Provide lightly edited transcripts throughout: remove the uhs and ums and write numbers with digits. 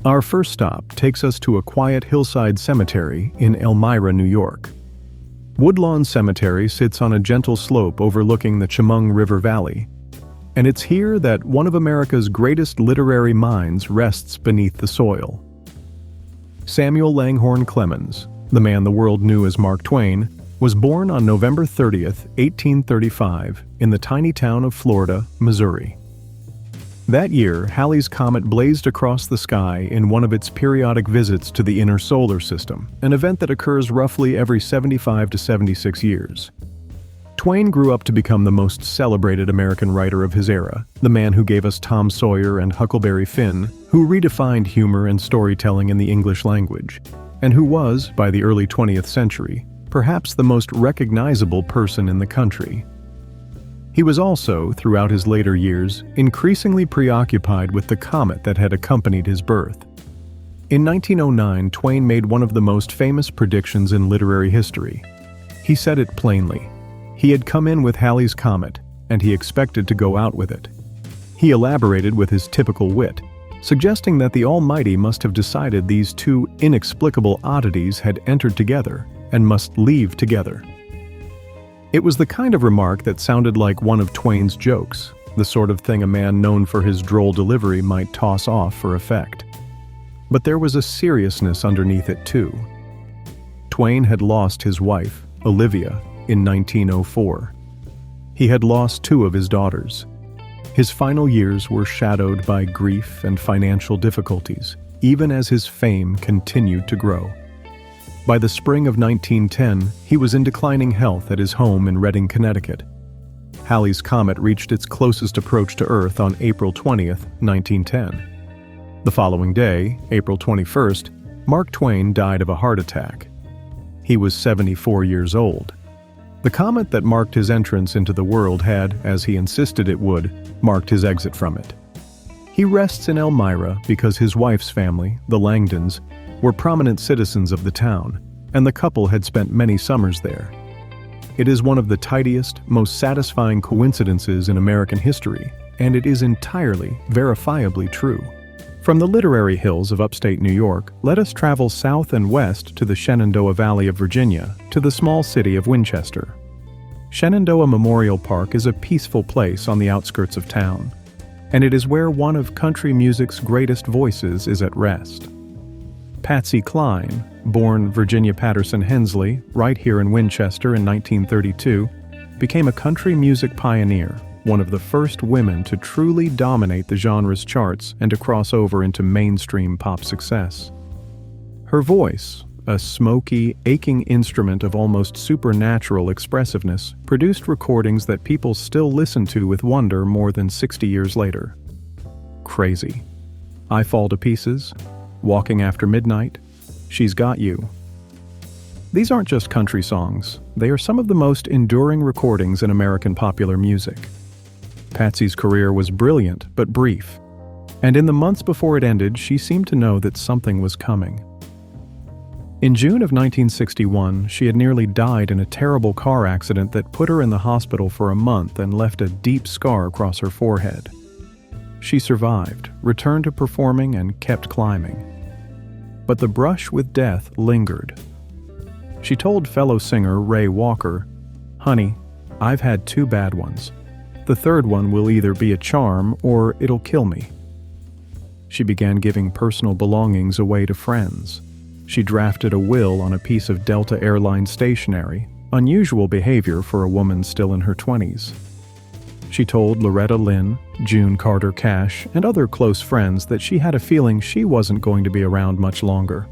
Our first stop takes us to a quiet hillside cemetery in Elmira, New York. Woodlawn Cemetery sits on a gentle slope overlooking the Chemung River Valley, and it's here that one of America's greatest literary minds rests beneath the soil. Samuel Langhorne Clemens, the man the world knew as Mark Twain, was born on November 30th, 1835, in the tiny town of Florida, Missouri. That year, Halley's Comet blazed across the sky in one of its periodic visits to the inner solar system, an event that occurs roughly every 75 to 76 years. Twain grew up to become the most celebrated American writer of his era, the man who gave us Tom Sawyer and Huckleberry Finn, who redefined humor and storytelling in the English language, and who was, by the early 20th century, perhaps the most recognizable person in the country. He was also, throughout his later years, increasingly preoccupied with the comet that had accompanied his birth. In 1909, Twain made one of the most famous predictions in literary history. He said it plainly. He had come in with Halley's Comet, and he expected to go out with it. He elaborated with his typical wit, suggesting that the Almighty must have decided these two inexplicable oddities had entered together and must leave together. It was the kind of remark that sounded like one of Twain's jokes, the sort of thing a man known for his droll delivery might toss off for effect. But there was a seriousness underneath it too. Twain had lost his wife, Olivia, in 1904. He had lost two of his daughters. His final years were shadowed by grief and financial difficulties, even as his fame continued to grow. By the spring of 1910, he was in declining health at his home in Redding, Connecticut. Halley's Comet reached its closest approach to Earth on April 20th, 1910. The following day, April 21st, Mark Twain died of a heart attack. He was 74 years old. The comet that marked his entrance into the world had, as he insisted it would, marked his exit from it. He rests in Elmira because his wife's family, the Langdons, were prominent citizens of the town, and the couple had spent many summers there. It is one of the tidiest, most satisfying coincidences in American history, and it is entirely, verifiably true. From the literary hills of upstate New York, let us travel south and west to the Shenandoah Valley of Virginia, to the small city of Winchester. Shenandoah Memorial Park is a peaceful place on the outskirts of town, and it is where one of country music's greatest voices is at rest. Patsy Cline, born Virginia Patterson Hensley, right here in Winchester in 1932, became a country music pioneer, one of the first women to truly dominate the genre's charts and to cross over into mainstream pop success. Her voice, a smoky, aching instrument of almost supernatural expressiveness, produced recordings that people still listen to with wonder more than 60 years later. Crazy. I Fall to Pieces, Walking After Midnight, She's Got You. These aren't just country songs, they are some of the most enduring recordings in American popular music. Patsy's career was brilliant but brief, and in the months before it ended, she seemed to know that something was coming. In June of 1961, she had nearly died in a terrible car accident that put her in the hospital for a month and left a deep scar across her forehead. She survived, returned to performing, and kept climbing. But the brush with death lingered. She told fellow singer Ray Walker, "Honey, I've had two bad ones. The third one will either be a charm or it'll kill me." She began giving personal belongings away to friends. She drafted a will on a piece of Delta Airlines stationery, unusual behavior for a woman still in her 20s. She told Loretta Lynn, June Carter Cash, and other close friends that she had a feeling she wasn't going to be around much longer.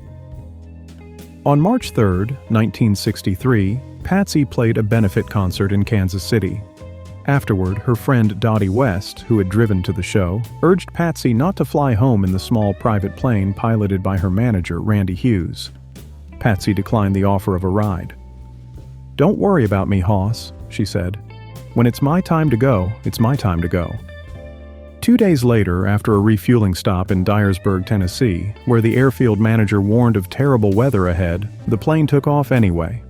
On March 3, 1963, Patsy played a benefit concert in Kansas City. Afterward, her friend Dottie West, who had driven to the show, urged Patsy not to fly home in the small private plane piloted by her manager, Randy Hughes. Patsy declined the offer of a ride. "Don't worry about me, Hoss," she said. "When it's my time to go, it's my time to go." 2 days later, after a refueling stop in Dyersburg, Tennessee, where the airfield manager warned of terrible weather ahead, the plane took off anyway.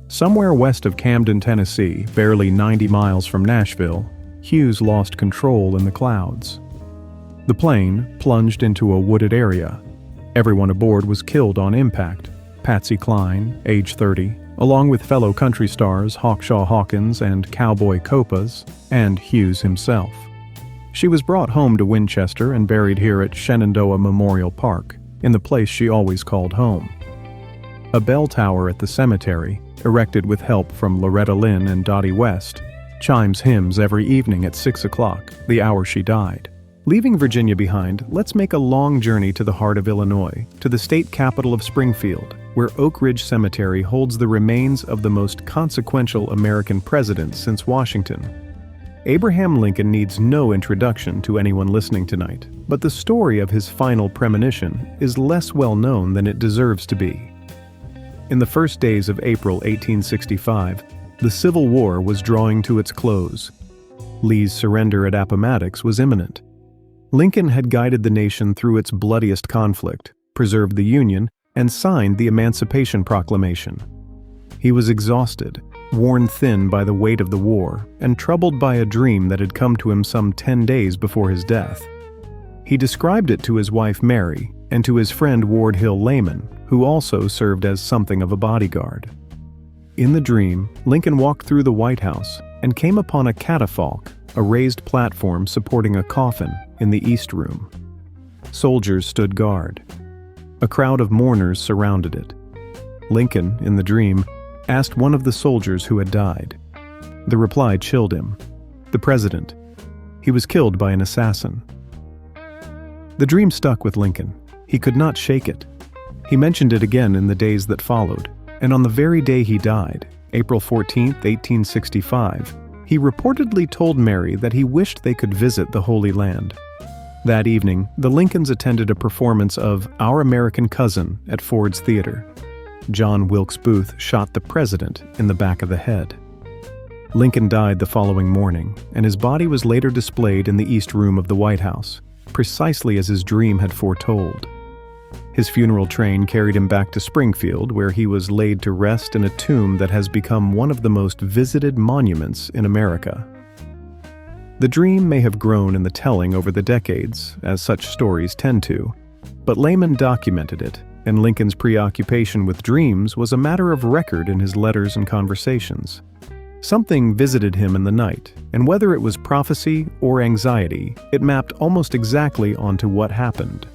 Somewhere west of Camden, Tennessee, barely 90 miles from Nashville, Hughes lost control in the clouds. The The plane plunged into a wooded area. Everyone aboard was killed on impact. Patsy Cline, age 30, along with fellow country stars Hawkshaw Hawkins and Cowboy Copas, and Hughes himself. She was brought home to Winchester and buried here at Shenandoah Memorial Park, in the place she always called home. A bell tower at the cemetery, erected with help from Loretta Lynn and Dottie West, chimes hymns every evening at 6 o'clock, the hour she died. Leaving Virginia behind, let's make a long journey to the heart of Illinois, to the state capital of Springfield, where Oak Ridge Cemetery holds the remains of the most consequential American president since Washington. Abraham Lincoln needs no introduction to anyone listening tonight, but the story of his final premonition is less well known than it deserves to be. In the first days of April 1865, the Civil War was drawing to its close. Lee's surrender at Appomattox was imminent. Lincoln had guided the nation through its bloodiest conflict, preserved the Union, and signed the Emancipation Proclamation. He was exhausted, worn thin by the weight of the war, and troubled by a dream that had come to him some 10 days before his death. He described it to his wife Mary and to his friend Ward Hill Layman, who also served as something of a bodyguard. In the dream, Lincoln walked through the White House and came upon a catafalque, a raised platform supporting a coffin, in the East Room. Soldiers stood guard. A crowd of mourners surrounded it. Lincoln, in the dream, asked one of the soldiers who had died. The reply chilled him. The president. He was killed by an assassin. The dream stuck with Lincoln. He could not shake it. He mentioned it again in the days that followed, and on the very day he died, April 14, 1865, he reportedly told Mary that he wished they could visit the Holy Land. That evening, the Lincolns attended a performance of Our American Cousin at Ford's Theater. John Wilkes Booth shot the president in the back of the head. Lincoln died the following morning, and his body was later displayed in the East Room of the White House, precisely as his dream had foretold. His funeral train carried him back to Springfield, where he was laid to rest in a tomb that has become one of the most visited monuments in America. The dream may have grown in the telling over the decades, as such stories tend to, but Layman documented it, and Lincoln's preoccupation with dreams was a matter of record in his letters and conversations. Something visited him in the night, and whether it was prophecy or anxiety, it mapped almost exactly onto what happened.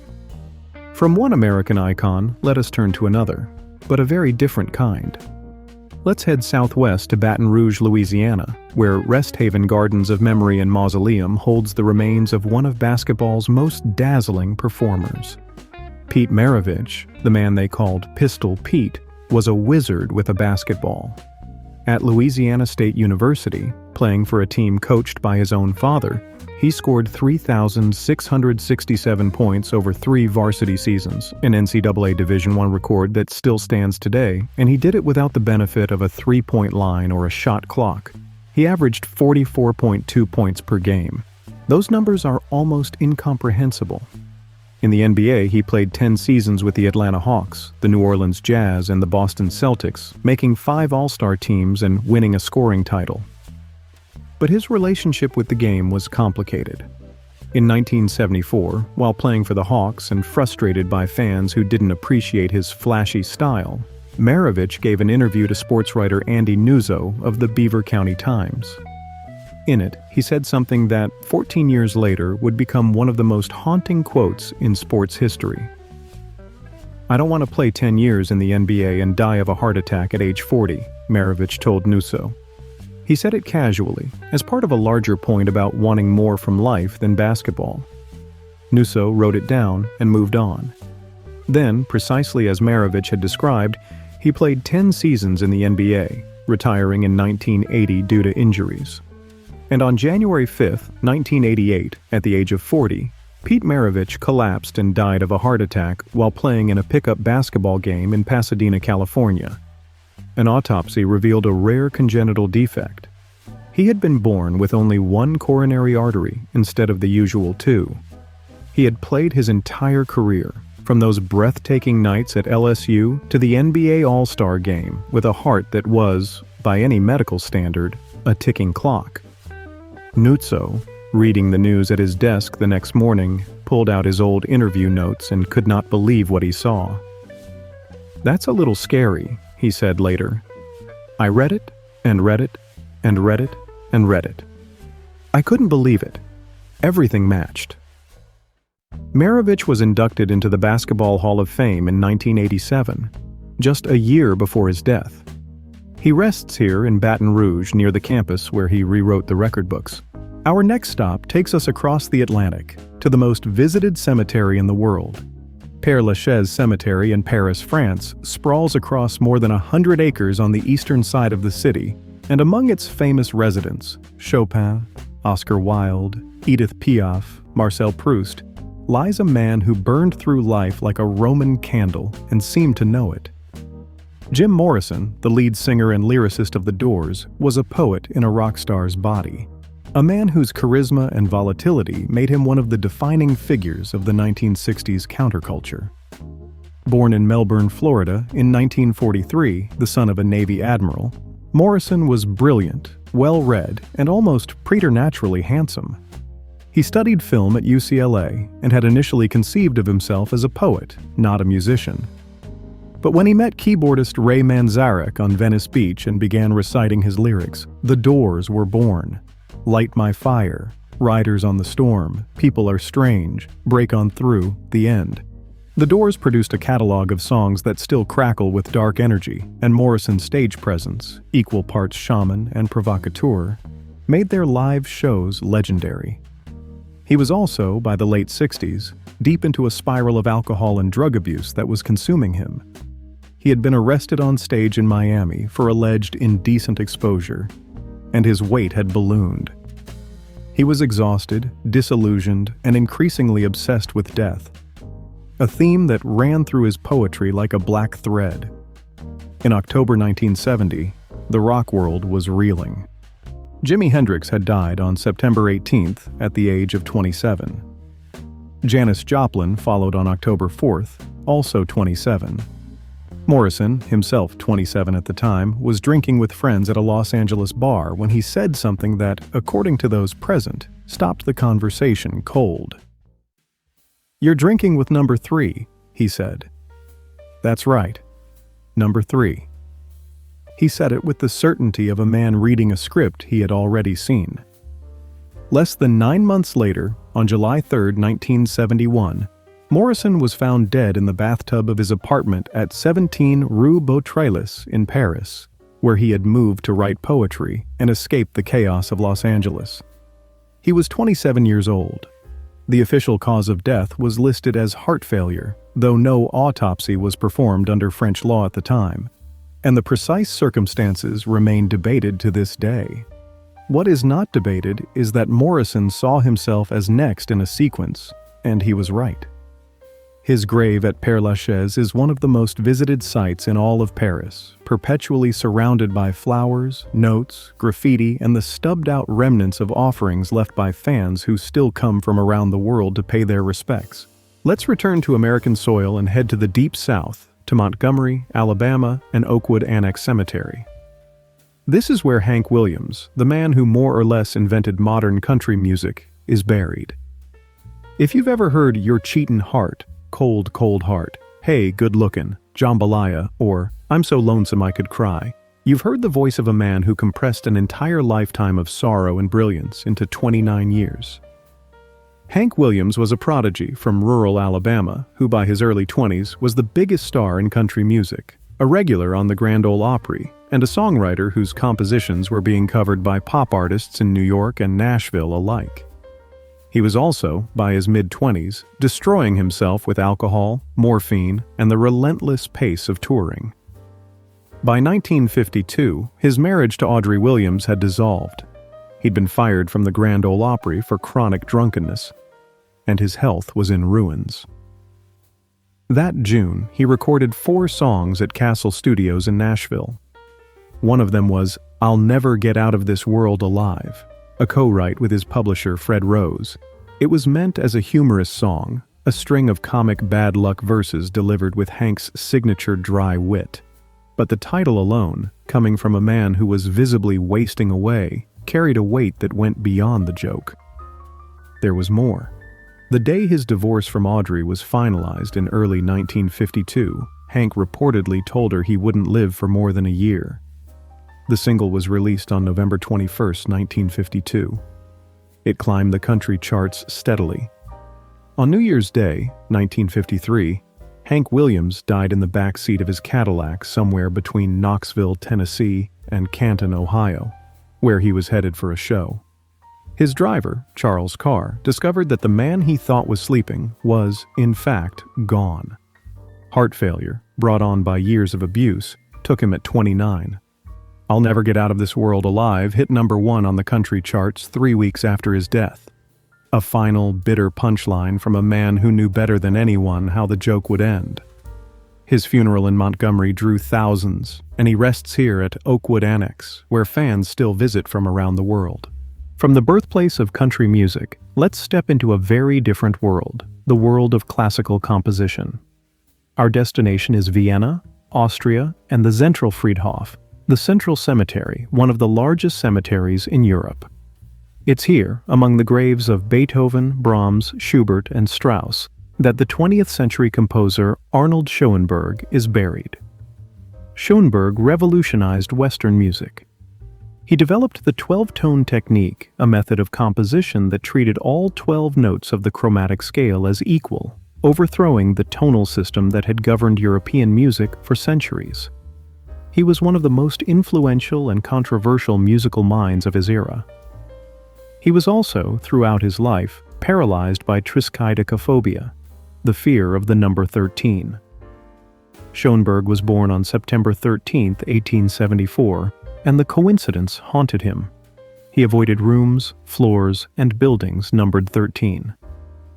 From one American icon, let us turn to another, but a very different kind. Let's head southwest to Baton Rouge, Louisiana, where Rest Haven Gardens of Memory and Mausoleum holds the remains of one of basketball's most dazzling performers. Pete Maravich, the man they called Pistol Pete, was a wizard with a basketball. At Louisiana State University, playing for a team coached by his own father, he scored 3,667 points over 3 varsity seasons, an NCAA Division I record that still stands today, and he did it without the benefit of a three-point line or a shot clock. He averaged 44.2 points per game. Those numbers are almost incomprehensible. In the NBA, he played 10 seasons with the Atlanta Hawks, the New Orleans Jazz, and the Boston Celtics, making 5 All-Star teams and winning a scoring title. But his relationship with the game was complicated. In 1974, while playing for the Hawks and frustrated by fans who didn't appreciate his flashy style, Maravich gave an interview to sports writer Andy Nuzzo of the Beaver County Times. In it, he said something that, 14 years later, would become one of the most haunting quotes in sports history. "I don't want to play 10 years in the NBA and die of a heart attack at age 40, Maravich told Nuzzo. He said it casually, as part of a larger point about wanting more from life than basketball. Nuzzo wrote it down and moved on. Then, precisely as Maravich had described, he played 10 seasons in the NBA, retiring in 1980 due to injuries. And on January 5, 1988, at the age of 40, Pete Maravich collapsed and died of a heart attack while playing in a pickup basketball game in Pasadena, California. An autopsy revealed a rare congenital defect. He had been born with only one coronary artery instead of the usual 2. He had played his entire career, from those breathtaking nights at LSU to the NBA All-Star Game, with a heart that was, by any medical standard, a ticking clock. Nuzzo, Reading the news at his desk the next morning, pulled out his old interview notes and could not believe what he saw. "That's a little scary," he said later. "I read it, and read it, and read it, and read it. I couldn't believe it. Everything matched." Maravich was inducted into the Basketball Hall of Fame in 1987, just a year before his death. He rests here in Baton Rouge near the campus where he rewrote the record books. Our next stop takes us across the Atlantic to the most visited cemetery in the world. Père Lachaise Cemetery in Paris, France, sprawls across more than 100 acres on the eastern side of the city, and among its famous residents, Chopin, Oscar Wilde, Edith Piaf, Marcel Proust, lies a man who burned through life like a Roman candle and seemed to know it. Jim Morrison, the lead singer and lyricist of The Doors, was a poet in a rock star's body, a man whose charisma and volatility made him one of the defining figures of the 1960s counterculture. Born in Melbourne, Florida, in 1943, the son of a Navy admiral, Morrison was brilliant, well-read, and almost preternaturally handsome. He studied film at UCLA and had initially conceived of himself as a poet, not a musician. But when he met keyboardist Ray Manzarek on Venice Beach and began reciting his lyrics, The Doors were born. Light My Fire, Riders on the Storm, People Are Strange, Break On Through, The End. The Doors produced a catalog of songs that still crackle with dark energy, and Morrison's stage presence, equal parts shaman and provocateur, made their live shows legendary. He was also, by the late 60s, deep into a spiral of alcohol and drug abuse that was consuming him. He had been arrested on stage in Miami for alleged indecent exposure, and his weight had ballooned. He was exhausted, disillusioned, and increasingly obsessed with death, a theme that ran through his poetry like a black thread. In October 1970, the rock world was reeling. Jimi Hendrix had died on September 18th at the age of 27. Janis Joplin followed on October 4th, also 27. Morrison, himself 27 at the time, was drinking with friends at a Los Angeles bar when he said something that, according to those present, stopped the conversation cold. "You're drinking with number 3, he said. "That's right. Number 3. He said it with the certainty of a man reading a script he had already seen. Less than 9 months later, on July 3, 1971, Morrison was found dead in the bathtub of his apartment at 17 Rue Beautreillis in Paris, where he had moved to write poetry and escape the chaos of Los Angeles. He was 27 years old. The official cause of death was listed as heart failure, though no autopsy was performed under French law at the time, and the precise circumstances remain debated to this day. What is not debated is that Morrison saw himself as next in a sequence, and he was right. His grave at Père Lachaise is one of the most visited sites in all of Paris, perpetually surrounded by flowers, notes, graffiti, and the stubbed-out remnants of offerings left by fans who still come from around the world to pay their respects. Let's return to American soil and head to the Deep South, to Montgomery, Alabama, and Oakwood Annex Cemetery. This is where Hank Williams, the man who more or less invented modern country music, is buried. If you've ever heard "You're Cheatin' Heart," "Cold, Cold Heart," "Hey, Good Lookin'," "Jambalaya," or "I'm So Lonesome I Could Cry," you've heard the voice of a man who compressed an entire lifetime of sorrow and brilliance into 29 years. Hank Williams was a prodigy from rural Alabama who by his early 20s was the biggest star in country music, a regular on the Grand Ole Opry, and a songwriter whose compositions were being covered by pop artists in New York and Nashville alike. He was also, by his mid-20s, destroying himself with alcohol, morphine, and the relentless pace of touring. By 1952, his marriage to Audrey Williams had dissolved. He'd been fired from the Grand Ole Opry for chronic drunkenness, and his health was in ruins. That June, he recorded 4 songs at Castle Studios in Nashville. One of them was "I'll Never Get Out of This World Alive," a co-write with his publisher Fred Rose. It was meant as a humorous song, a string of comic bad luck verses delivered with Hank's signature dry wit. But the title alone, coming from a man who was visibly wasting away, carried a weight that went beyond the joke. there was more. The day his divorce from Audrey was finalized in early 1952, Hank reportedly told her he wouldn't live for more than a year. The single was released on November 21, 1952. It climbed the country charts steadily. On New Year's Day, 1953, Hank Williams died in the back seat of his Cadillac somewhere between Knoxville, Tennessee, and Canton, Ohio, where he was headed for a show. His driver, Charles Carr, discovered that the man he thought was sleeping was, in fact, gone. Heart failure, brought on by years of abuse, took him at 29. "I'll Never Get Out of This World Alive" hit number 1 on the country charts 3 weeks after his death. A final, bitter punchline from a man who knew better than anyone how the joke would end. His funeral in Montgomery drew thousands, and he rests here at Oakwood Annex, where fans still visit from around the world. From the birthplace of country music, let's step into a very different world, the world of classical composition. Our destination is Vienna, Austria, and the Zentralfriedhof, the Central Cemetery, one of the largest cemeteries in Europe. It's here, among the graves of Beethoven, Brahms, Schubert, and Strauss, that the 20th century composer Arnold Schoenberg is buried. Schoenberg revolutionized Western music. He developed the 12-tone technique, a method of composition that treated all 12 notes of the chromatic scale as equal, overthrowing the tonal system that had governed European music for centuries. He was one of the most influential and controversial musical minds of his era. He was also, throughout his life, paralyzed by triskaidekaphobia, the fear of the number 13. Schoenberg was born on September 13, 1874, and the coincidence haunted him. He avoided rooms, floors, and buildings numbered 13.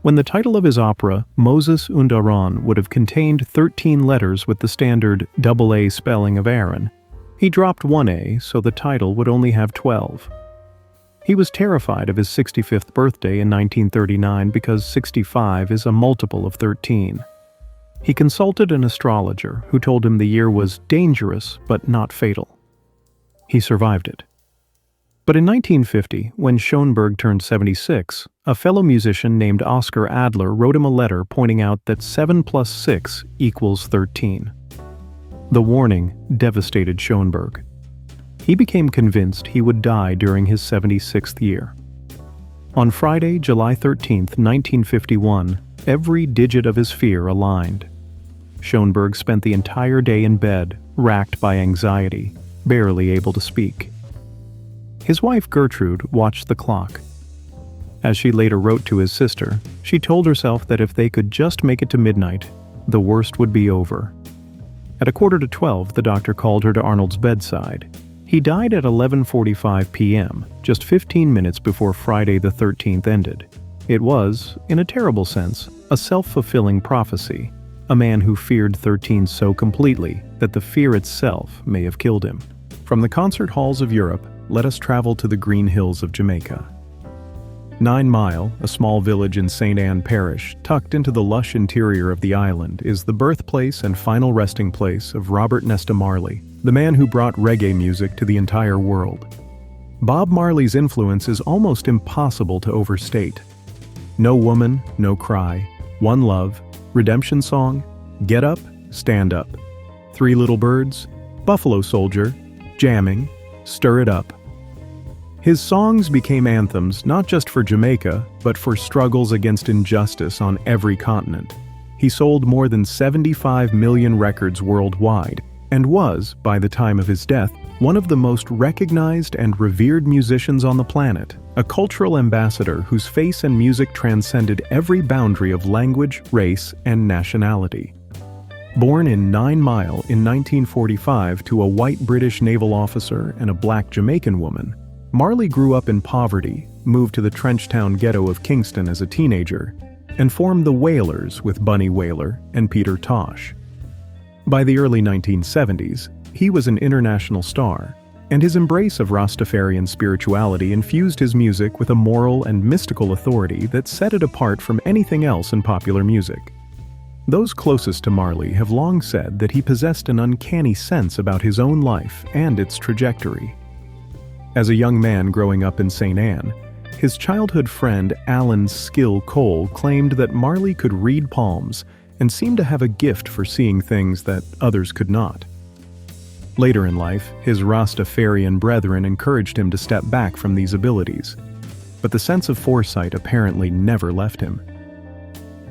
When the title of his opera, Moses und Aaron, would have contained 13 letters with the standard AA spelling of Aaron, he dropped one A so the title would only have 12. He was terrified of his 65th birthday in 1939 because 65 is a multiple of 13. He consulted an astrologer who told him the year was dangerous but not fatal. He survived it. But in 1950, when Schoenberg turned 76, a fellow musician named Oscar Adler wrote him a letter pointing out that 7 plus 6 equals 13. The warning devastated Schoenberg. He became convinced he would die during his 76th year. On Friday, July 13, 1951, every digit of his fear aligned. Schoenberg spent the entire day in bed, racked by anxiety, barely able to speak. His wife Gertrude watched the clock. As she later wrote to his sister, she told herself that if they could just make it to midnight, the worst would be over. At 11:45, the doctor called her to Arnold's bedside. He died at 11:45 p.m., just 15 minutes before Friday the 13th ended. It was, in a terrible sense, a self-fulfilling prophecy, a man who feared 13 so completely that the fear itself may have killed him. From the concert halls of Europe, let us travel to the green hills of Jamaica. 9 Mile, a small village in St. Anne Parish, tucked into the lush interior of the island, is the birthplace and final resting place of Robert Nesta Marley, the man who brought reggae music to the entire world. Bob Marley's influence is almost impossible to overstate. No Woman, No Cry, One Love, Redemption Song, Get Up, Stand Up, Three Little Birds, Buffalo Soldier, Jamming, Stir It Up. His songs became anthems not just for Jamaica, but for struggles against injustice on every continent. He sold more than 75 million records worldwide, and was, by the time of his death, one of the most recognized and revered musicians on the planet, a cultural ambassador whose face and music transcended every boundary of language, race, and nationality. Born in 9 Mile in 1945 to a white British naval officer and a black Jamaican woman, Marley grew up in poverty, moved to the Trenchtown ghetto of Kingston as a teenager, and formed the Wailers with Bunny Wailer and Peter Tosh. By the early 1970s, he was an international star, and his embrace of Rastafarian spirituality infused his music with a moral and mystical authority that set it apart from anything else in popular music. Those closest to Marley have long said that he possessed an uncanny sense about his own life and its trajectory. As a young man growing up in St. Anne, His childhood friend Alan "Skill" Cole claimed that Marley could read palms and seemed to have a gift for seeing things that others could not. Later in life, his Rastafarian brethren encouraged him to step back from these abilities, but the sense of foresight apparently never left him.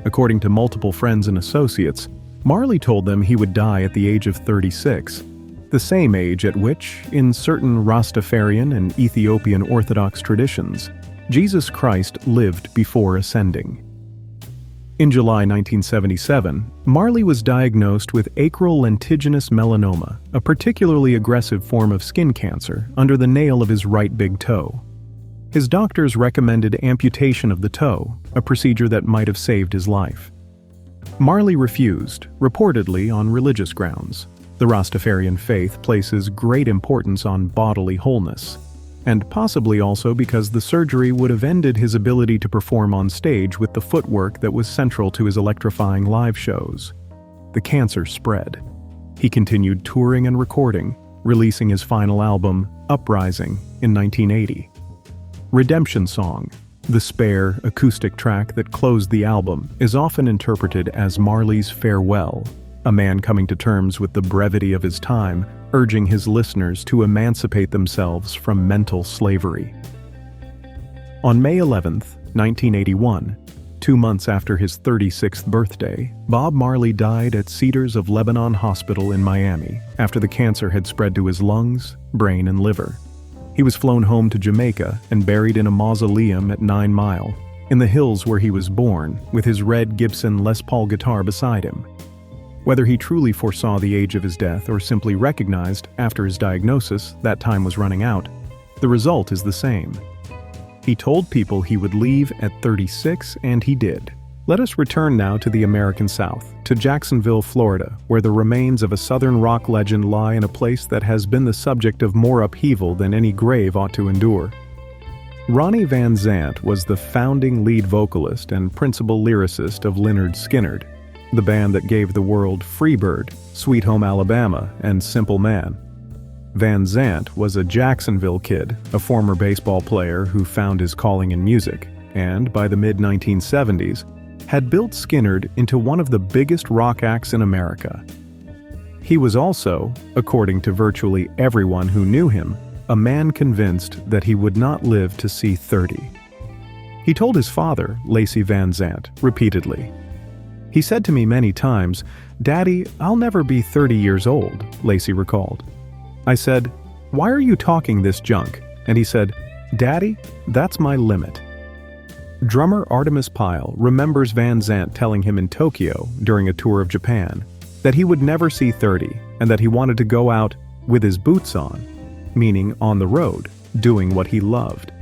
According to multiple friends and associates, Marley told them he would die at the age of 36, the same age at which, in certain Rastafarian and Ethiopian Orthodox traditions, Jesus Christ lived before ascending. In July 1977, Marley was diagnosed with acral lentiginous melanoma, a particularly aggressive form of skin cancer, under the nail of his right big toe. His doctors recommended amputation of the toe, a procedure that might have saved his life. Marley refused, reportedly on religious grounds. The Rastafarian faith places great importance on bodily wholeness, and possibly also because the surgery would have ended his ability to perform on stage with the footwork that was central to his electrifying live shows. The cancer spread. He continued touring and recording, releasing his final album, Uprising, in 1980. Redemption Song, the spare, acoustic track that closed the album, is often interpreted as Marley's farewell, a man coming to terms with the brevity of his time, urging his listeners to emancipate themselves from mental slavery. On May 11, 1981, 2 months after his 36th birthday, Bob Marley died at Cedars of Lebanon Hospital in Miami after the cancer had spread to his lungs, brain, and liver. He was flown home to Jamaica and buried in a mausoleum at 9 Mile, in the hills where he was born, with his red Gibson Les Paul guitar beside him. Whether he truly foresaw the age of his death or simply recognized, after his diagnosis, that time was running out, the result is the same. He told people he would leave at 36, and he did. Let us return now to the American South, to Jacksonville, Florida, where the remains of a Southern rock legend lie in a place that has been the subject of more upheaval than any grave ought to endure. Ronnie Van Zant was the founding lead vocalist and principal lyricist of Lynyrd Skynyrd, the band that gave the world Freebird, Sweet Home Alabama, and Simple Man. Van Zant was a Jacksonville kid, a former baseball player who found his calling in music, and by the mid-1970s, had built Skynyrd into one of the biggest rock acts in America. He was also, according to virtually everyone who knew him, a man convinced that he would not live to see 30. He told his father, Lacy Van Zant, repeatedly. He said to me many times, "Daddy, I'll never be 30 years old," Lacy recalled. I said, "Why are you talking this junk?" And he said, "Daddy, that's my limit." Drummer Artemis Pyle remembers Van Zant telling him in Tokyo during a tour of Japan that he would never see 30 and that he wanted to go out with his boots on, meaning on the road, doing what he loved.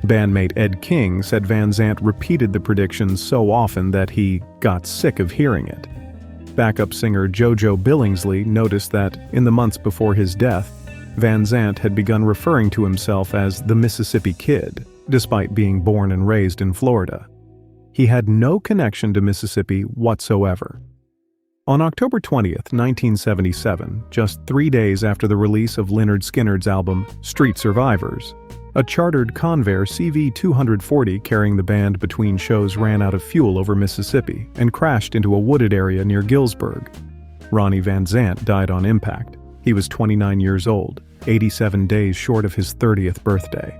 Bandmate Ed King said Van Zant repeated the prediction so often that he got sick of hearing it. Backup singer JoJo Billingsley noticed that, in the months before his death, Van Zant had begun referring to himself as the Mississippi Kid, despite being born and raised in Florida. He had no connection to Mississippi whatsoever. On October 20th, 1977, just 3 days after the release of Lynyrd Skynyrd's album Street Survivors, a chartered Convair CV-240 carrying the band between shows ran out of fuel over Mississippi and crashed into a wooded area near Gillsburg. Ronnie Van Zant died on impact. He was 29 years old, 87 days short of his 30th birthday.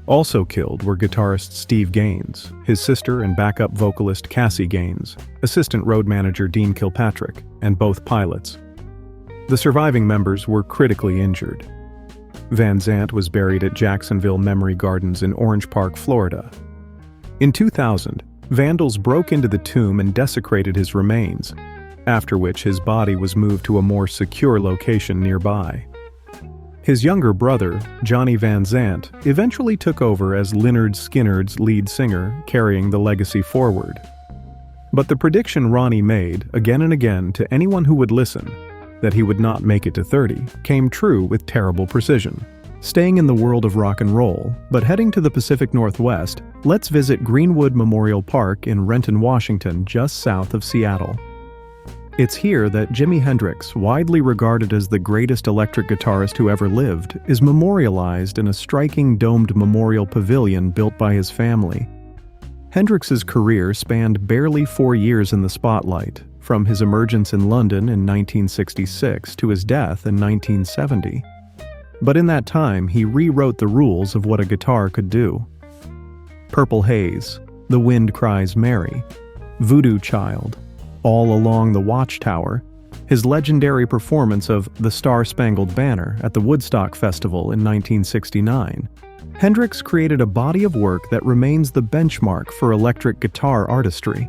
Also killed were guitarist Steve Gaines, his sister and backup vocalist Cassie Gaines, assistant road manager Dean Kilpatrick, and both pilots. The surviving members were critically injured. Van Zant was buried at Jacksonville Memory Gardens in Orange Park, Florida. In 2000, vandals broke into the tomb and desecrated his remains, after which his body was moved to a more secure location nearby. His younger brother, Johnny Van Zant, eventually took over as Lynyrd Skynyrd's lead singer, carrying the legacy forward. But the prediction Ronnie made, again and again, to anyone who would listen, that he would not make it to 30, came true with terrible precision. Staying in the world of rock and roll, but heading to the Pacific Northwest, let's visit Greenwood Memorial Park in Renton, Washington, just south of Seattle. It's here that Jimi Hendrix, widely regarded as the greatest electric guitarist who ever lived, is memorialized in a striking domed memorial pavilion built by his family. Hendrix's career spanned barely 4 years in the spotlight, from his emergence in London in 1966 to his death in 1970. But in that time, he rewrote the rules of what a guitar could do. Purple Haze, The Wind Cries Mary, Voodoo Child, All Along the Watchtower, his legendary performance of The Star-Spangled Banner at the Woodstock Festival in 1969, Hendrix created a body of work that remains the benchmark for electric guitar artistry.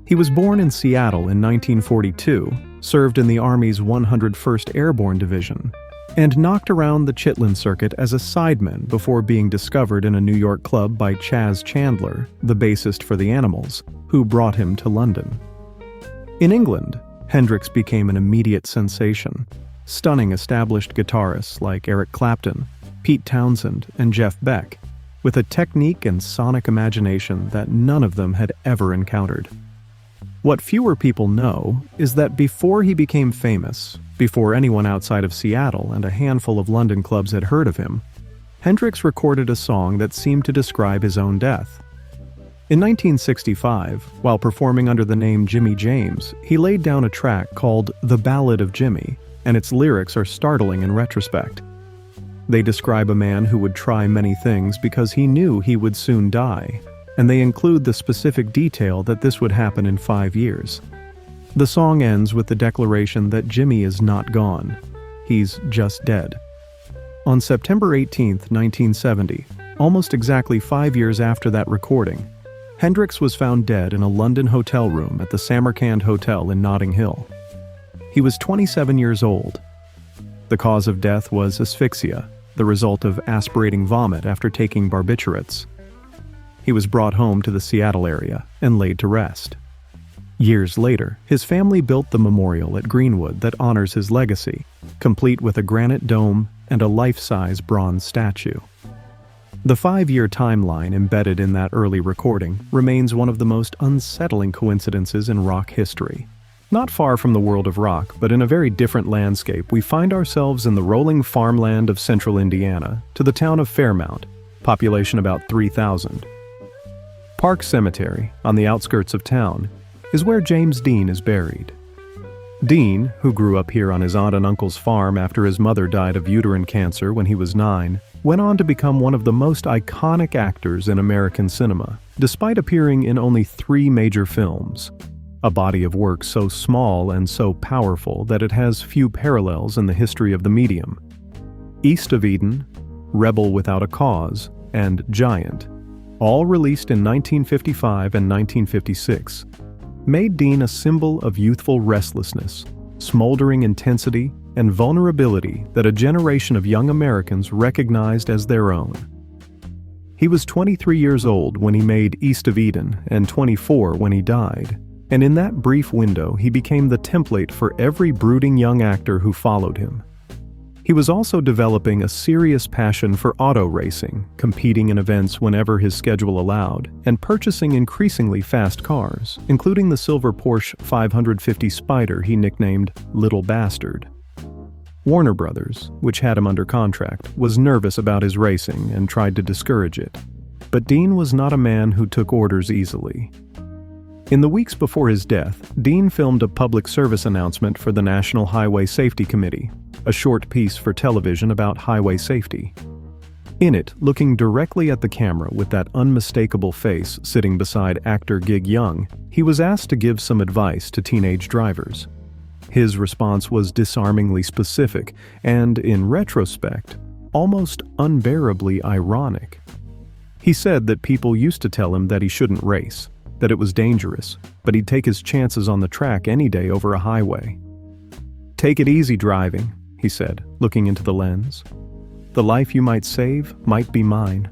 He was born in Seattle in 1942, served in the Army's 101st Airborne Division, and knocked around the Chitlin circuit as a sideman before being discovered in a New York club by Chaz Chandler, the bassist for The Animals, who brought him to London. In England, Hendrix became an immediate sensation, stunning established guitarists like Eric Clapton, Pete Townsend, and Jeff Beck, with a technique and sonic imagination that none of them had ever encountered. What fewer people know is that before he became famous, before anyone outside of Seattle and a handful of London clubs had heard of him, Hendrix recorded a song that seemed to describe his own death. In 1965, while performing under the name Jimmy James, he laid down a track called The Ballad of Jimmy, and its lyrics are startling in retrospect. They describe a man who would try many things because he knew he would soon die, and they include the specific detail that this would happen in 5 years. The song ends with the declaration that Jimmy is not gone. He's just dead. On September 18, 1970, almost exactly 5 years after that recording, Hendrix was found dead in a London hotel room at the Samarkand Hotel in Notting Hill. He was 27 years old. The cause of death was asphyxia, the result of aspirating vomit after taking barbiturates. He was brought home to the Seattle area and laid to rest. Years later, his family built the memorial at Greenwood that honors his legacy, complete with a granite dome and a life-size bronze statue. The 5-year timeline embedded in that early recording remains one of the most unsettling coincidences in rock history. Not far from the world of rock, but in a very different landscape, we find ourselves in the rolling farmland of central Indiana, to the town of Fairmount, population about 3,000. Park Cemetery, on the outskirts of town, is where James Dean is buried. Dean, who grew up here on his aunt and uncle's farm after his mother died of uterine cancer when he was 9, went on to become one of the most iconic actors in American cinema, despite appearing in only 3 major films, a body of work so small and so powerful that it has few parallels in the history of the medium. East of Eden, Rebel Without a Cause, and Giant, all released in 1955 and 1956, made Dean a symbol of youthful restlessness, smoldering intensity, and vulnerability that a generation of young Americans recognized as their own. He was 23 years old when he made East of Eden and 24 when he died, and in that brief window he became the template for every brooding young actor who followed him. He was also developing a serious passion for auto racing, competing in events whenever his schedule allowed, and purchasing increasingly fast cars, including the silver Porsche 550 Spider he nicknamed Little Bastard. Warner Brothers, which had him under contract, was nervous about his racing and tried to discourage it. But Dean was not a man who took orders easily. In the weeks before his death, Dean filmed a public service announcement for the National Highway Safety Committee, a short piece for television about highway safety. In it, looking directly at the camera with that unmistakable face sitting beside actor Gig Young, he was asked to give some advice to teenage drivers. His response was disarmingly specific and, in retrospect, almost unbearably ironic. He said that people used to tell him that he shouldn't race, that it was dangerous, but he'd take his chances on the track any day over a highway. "Take it easy driving," he said, looking into the lens. "The life you might save might be mine."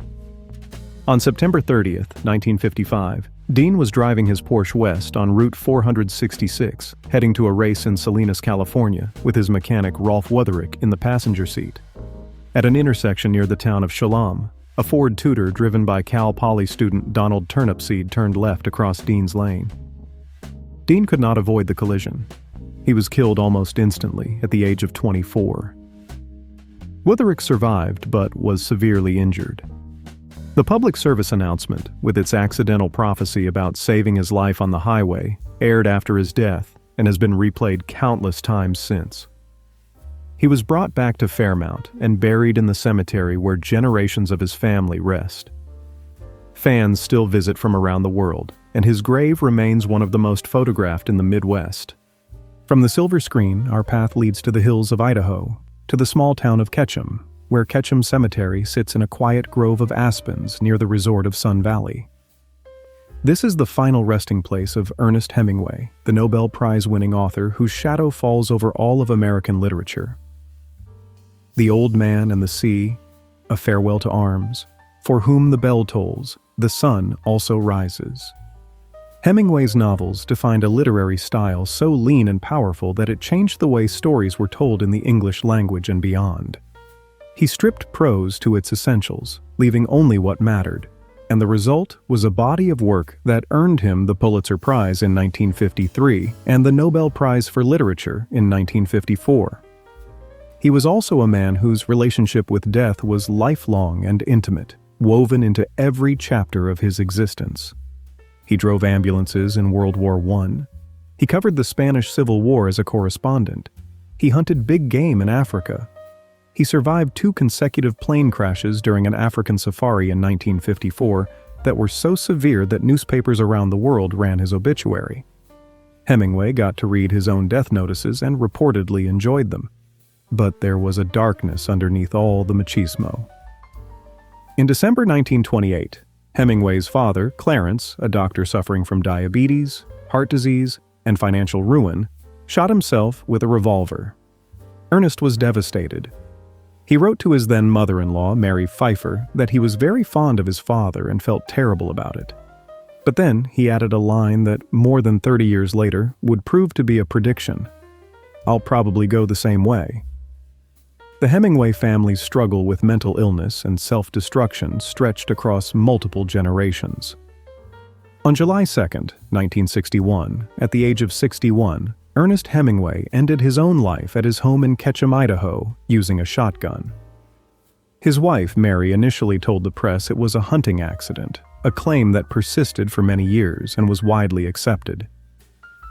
On September 30th, 1955, Dean was driving his Porsche West on Route 466, heading to a race in Salinas, California, with his mechanic Rolf Wutherick in the passenger seat. At an intersection near the town of Shalom, a Ford Tudor driven by Cal Poly student Donald Turnipseed turned left across Dean's lane. Dean could not avoid the collision. He was killed almost instantly at the age of 24. Wetherick survived but was severely injured. The public service announcement, with its accidental prophecy about saving his life on the highway, aired after his death and has been replayed countless times since. He was brought back to Fairmount and buried in the cemetery where generations of his family rest. Fans still visit from around the world, and his grave remains one of the most photographed in the Midwest. From the silver screen, our path leads to the hills of Idaho, to the small town of Ketchum, where Ketchum Cemetery sits in a quiet grove of aspens near the resort of Sun Valley. This is the final resting place of Ernest Hemingway, the Nobel Prize-winning author whose shadow falls over all of American literature. The Old Man and the Sea, A Farewell to Arms, For Whom the Bell Tolls, The Sun Also Rises. Hemingway's novels defined a literary style so lean and powerful that it changed the way stories were told in the English language and beyond. He stripped prose to its essentials, leaving only what mattered, and the result was a body of work that earned him the Pulitzer Prize in 1953 and the Nobel Prize for Literature in 1954. He was also a man whose relationship with death was lifelong and intimate, woven into every chapter of his existence. He drove ambulances in World War I. He covered the Spanish Civil War as a correspondent. He hunted big game in Africa. He survived 2 consecutive plane crashes during an African safari in 1954 that were so severe that newspapers around the world ran his obituary. Hemingway got to read his own death notices and reportedly enjoyed them. But there was a darkness underneath all the machismo. In December 1928, Hemingway's father, Clarence, a doctor suffering from diabetes, heart disease, and financial ruin, shot himself with a revolver. Ernest was devastated. He wrote to his then mother-in-law, Mary Pfeiffer, that he was very fond of his father and felt terrible about it. But then he added a line that, more than 30 years later, would prove to be a prediction. "I'll probably go the same way." The Hemingway family's struggle with mental illness and self-destruction stretched across multiple generations. On July 2, 1961, at the age of 61, Ernest Hemingway ended his own life at his home in Ketchum, Idaho, using a shotgun. His wife, Mary, initially told the press it was a hunting accident, a claim that persisted for many years and was widely accepted.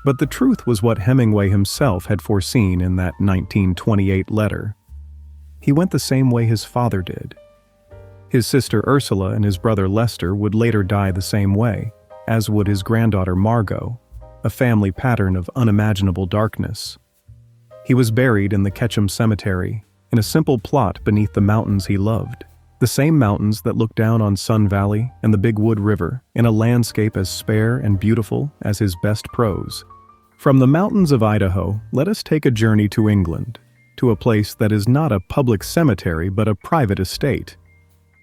But the truth was what Hemingway himself had foreseen in that 1928 letter. He went the same way his father did. His sister Ursula and his brother Lester would later die the same way, as would his granddaughter Margot, a family pattern of unimaginable darkness. He was buried in the Ketchum Cemetery, in a simple plot beneath the mountains he loved, the same mountains that look down on Sun Valley and the Big Wood River, in a landscape as spare and beautiful as his best prose. From the mountains of Idaho, let us take a journey to England, to a place that is not a public cemetery but a private estate.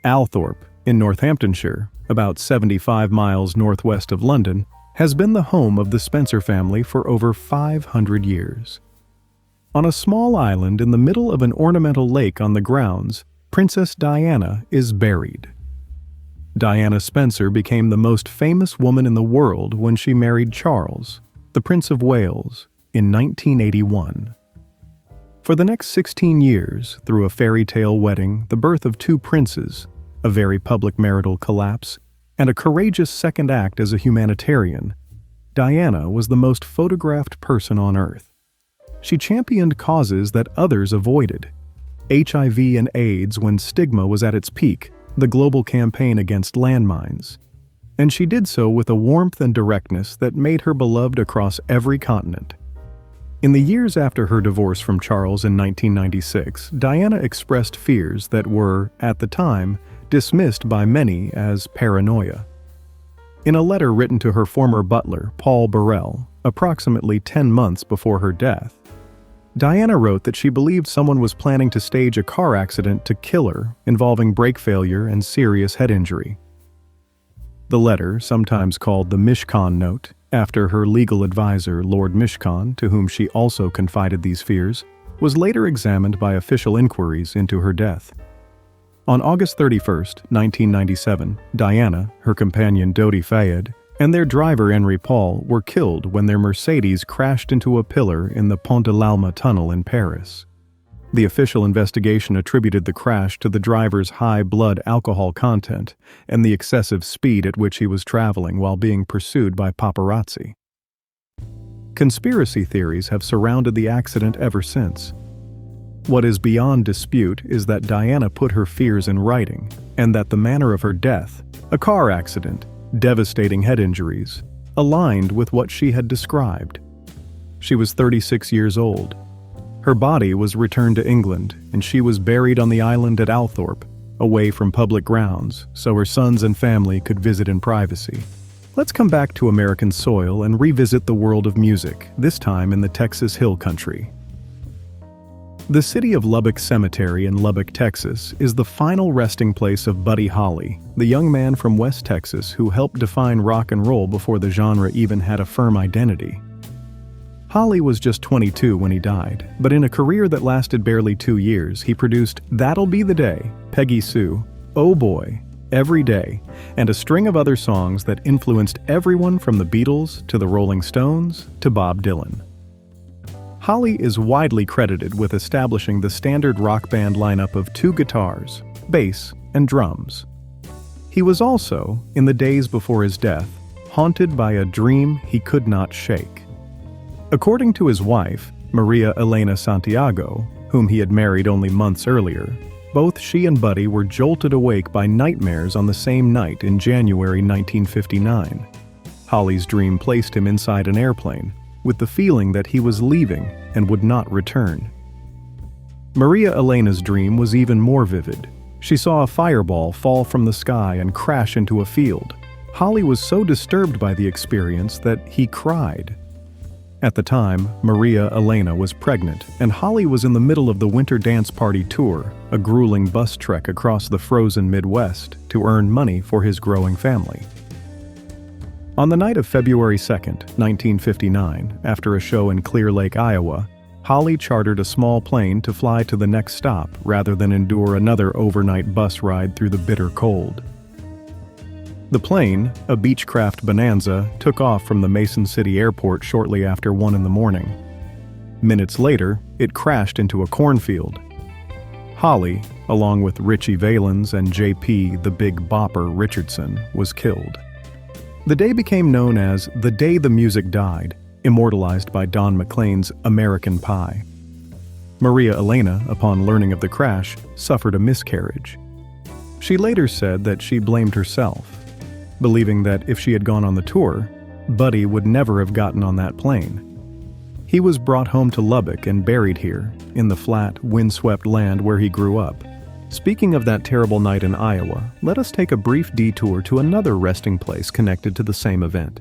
Althorpe, in Northamptonshire, about 75 miles northwest of London, has been the home of the Spencer family for over 500 years. On a small island in the middle of an ornamental lake on the grounds, Princess Diana is buried. Diana Spencer became the most famous woman in the world when she married Charles, the Prince of Wales, in 1981. For the next 16 years, through a fairy tale wedding, the birth of 2 princes, a very public marital collapse, and a courageous second act as a humanitarian, Diana was the most photographed person on Earth. She championed causes that others avoided. HIV and AIDS when stigma was at its peak, the global campaign against landmines. And she did so with a warmth and directness that made her beloved across every continent. In the years after her divorce from Charles in 1996, Diana expressed fears that were, at the time, dismissed by many as paranoia. In a letter written to her former butler, Paul Burrell, approximately 10 months before her death, Diana wrote that she believed someone was planning to stage a car accident to kill her, involving brake failure and serious head injury. The letter, sometimes called the Mishcon Note, after her legal advisor, Lord Mishcon, to whom she also confided these fears, was later examined by official inquiries into her death. On August 31, 1997, Diana, her companion Dodi Fayed, and their driver Henry Paul were killed when their Mercedes crashed into a pillar in the Pont de l'Alma tunnel in Paris. The official investigation attributed the crash to the driver's high blood alcohol content and the excessive speed at which he was traveling while being pursued by paparazzi. Conspiracy theories have surrounded the accident ever since. What is beyond dispute is that Diana put her fears in writing, and that the manner of her death, a car accident, devastating head injuries, aligned with what she had described. She was 36 years old. Her body was returned to England, and she was buried on the island at Althorpe, away from public grounds, so her sons and family could visit in privacy. Let's come back to American soil and revisit the world of music, this time in the Texas Hill Country. The city of Lubbock Cemetery in Lubbock, Texas, is the final resting place of Buddy Holly, the young man from West Texas who helped define rock and roll before the genre even had a firm identity. Holly was just 22 when he died, but in a career that lasted barely 2 years, he produced That'll Be the Day, Peggy Sue, Oh Boy, Every Day, and a string of other songs that influenced everyone from the Beatles to the Rolling Stones to Bob Dylan. Holly is widely credited with establishing the standard rock band lineup of 2 guitars, bass, and drums. He was also, in the days before his death, haunted by a dream he could not shake. According to his wife, Maria Elena Santiago, whom he had married only months earlier, both she and Buddy were jolted awake by nightmares on the same night in January 1959. Holly's dream placed him inside an airplane, with the feeling that he was leaving and would not return. Maria Elena's dream was even more vivid. She saw a fireball fall from the sky and crash into a field. Holly was so disturbed by the experience that he cried. At the time, Maria Elena was pregnant, and Holly was in the middle of the Winter Dance Party tour, a grueling bus trek across the frozen Midwest to earn money for his growing family. On the night of February 2, 1959, after a show in Clear Lake, Iowa, Holly chartered a small plane to fly to the next stop rather than endure another overnight bus ride through the bitter cold. The plane, a Beechcraft Bonanza, took off from the Mason City Airport shortly after 1 in the morning. Minutes later, it crashed into a cornfield. Holly, along with Ritchie Valens and J.P. the Big Bopper Richardson, was killed. The day became known as the Day the Music Died, immortalized by Don McLean's American Pie. Maria Elena, upon learning of the crash, suffered a miscarriage. She later said that she blamed herself, believing that if she had gone on the tour, Buddy would never have gotten on that plane. He was brought home to Lubbock and buried here, in the flat, windswept land where he grew up. Speaking of that terrible night in Iowa, let us take a brief detour to another resting place connected to the same event.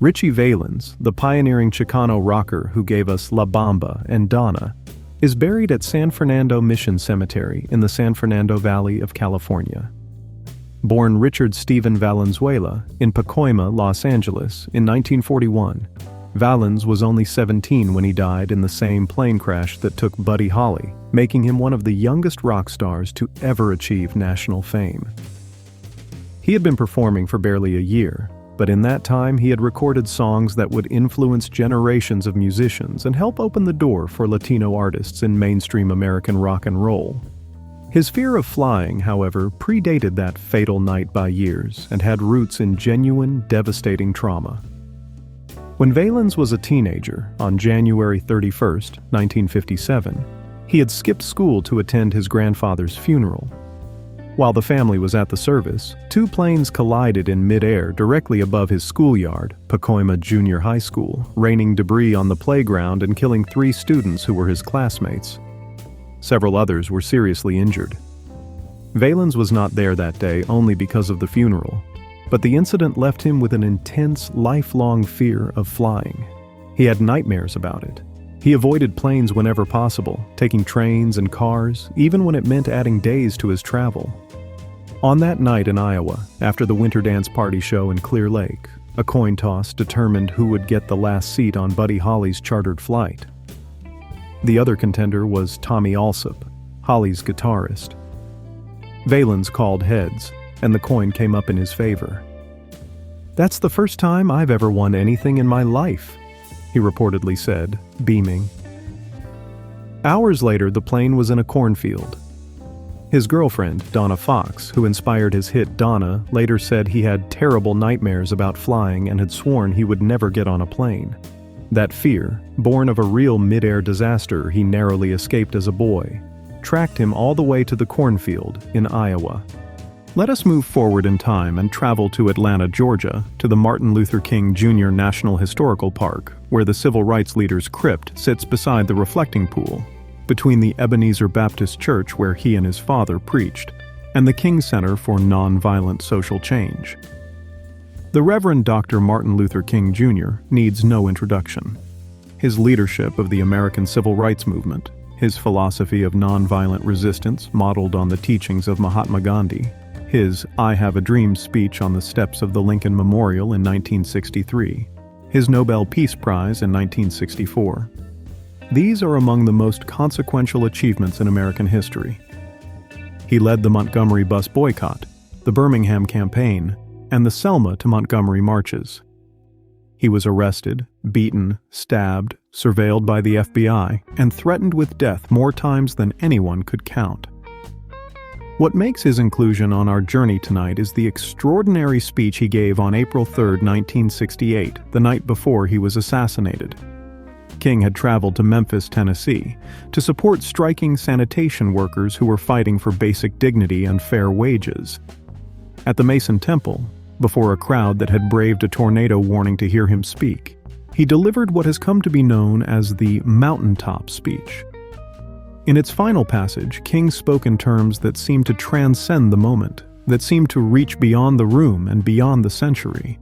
Ritchie Valens, the pioneering Chicano rocker who gave us La Bamba and Donna, is buried at San Fernando Mission Cemetery in the San Fernando Valley of California. Born Richard Stephen Valenzuela in Pacoima, Los Angeles, in 1941, Valens was only 17 when he died in the same plane crash that took Buddy Holly, making him one of the youngest rock stars to ever achieve national fame. He had been performing for barely a year, but in that time he had recorded songs that would influence generations of musicians and help open the door for Latino artists in mainstream American rock and roll. His fear of flying, however, predated that fatal night by years and had roots in genuine, devastating trauma. When Valens was a teenager, on January 31, 1957, he had skipped school to attend his grandfather's funeral. While the family was at the service, 2 planes collided in midair directly above his schoolyard, Pacoima Junior High School, raining debris on the playground and killing 3 students who were his classmates. Several others were seriously injured. Valens was not there that day only because of the funeral, but the incident left him with an intense, lifelong fear of flying. He had nightmares about it. He avoided planes whenever possible, taking trains and cars, even when it meant adding days to his travel. On that night in Iowa, after the Winter Dance Party show in Clear Lake, a coin toss determined who would get the last seat on Buddy Holly's chartered flight. The other contender was Tommy Allsup, Holly's guitarist. Valens called heads, and the coin came up in his favor. "That's the first time I've ever won anything in my life," he reportedly said, beaming. Hours later, the plane was in a cornfield. His girlfriend, Donna Fox, who inspired his hit Donna, later said he had terrible nightmares about flying and had sworn he would never get on a plane. That fear, born of a real mid-air disaster he narrowly escaped as a boy, tracked him all the way to the cornfield in Iowa. Let us move forward in time and travel to Atlanta, Georgia, to the Martin Luther King Jr. National Historical Park, where the civil rights leader's crypt sits beside the reflecting pool, between the Ebenezer Baptist Church where he and his father preached, and the King Center for Nonviolent Social Change. The Reverend Dr. Martin Luther King Jr. needs no introduction. His leadership of the American Civil Rights Movement, his philosophy of nonviolent resistance modeled on the teachings of Mahatma Gandhi, his "I Have a Dream" speech on the steps of the Lincoln Memorial in 1963, his Nobel Peace Prize in 1964. These are among the most consequential achievements in American history. He led the Montgomery bus boycott, the Birmingham campaign, and the Selma to Montgomery marches. He was arrested, beaten, stabbed, surveilled by the FBI, and threatened with death more times than anyone could count. What makes his inclusion on our journey tonight is the extraordinary speech he gave on April 3, 1968, the night before he was assassinated. King had traveled to Memphis, Tennessee, to support striking sanitation workers who were fighting for basic dignity and fair wages. At the Mason Temple, before a crowd that had braved a tornado warning to hear him speak, he delivered what has come to be known as the mountaintop speech. In its final passage, King spoke in terms that seemed to transcend the moment, that seemed to reach beyond the room and beyond the century.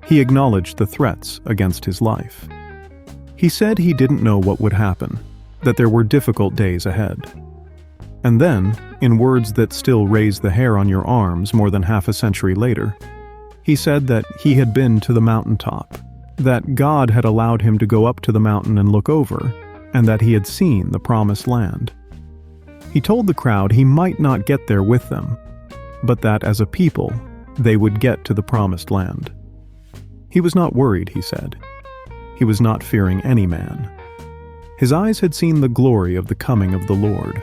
He acknowledged the threats against his life. He said he didn't know what would happen, that there were difficult days ahead. And then, in words that still raise the hair on your arms more than half a century later, he said that he had been to the mountaintop, that God had allowed him to go up to the mountain and look over, and that he had seen the promised land. He told the crowd he might not get there with them, but that as a people, they would get to the promised land. He was not worried, he said. He was not fearing any man. His eyes had seen the glory of the coming of the Lord.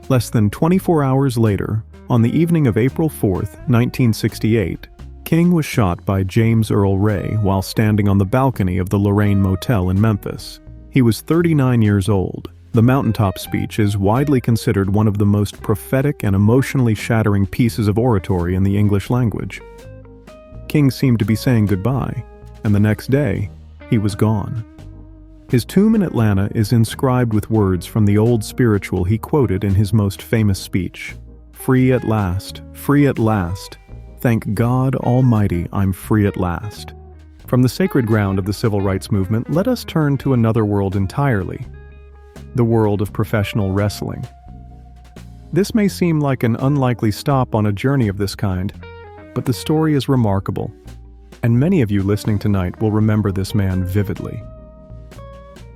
Less than 24 hours later, on the evening of April 4, 1968, King was shot by James Earl Ray while standing on the balcony of the Lorraine Motel in Memphis. He was 39 years old. The mountaintop speech is widely considered one of the most prophetic and emotionally shattering pieces of oratory in the English language. King seemed to be saying goodbye, and the next day, he was gone. His tomb in Atlanta is inscribed with words from the old spiritual he quoted in his most famous speech. Free at last, thank God Almighty I'm free at last. From the sacred ground of the civil rights movement, let us turn to another world entirely, the world of professional wrestling. This may seem like an unlikely stop on a journey of this kind, but the story is remarkable, and many of you listening tonight will remember this man vividly.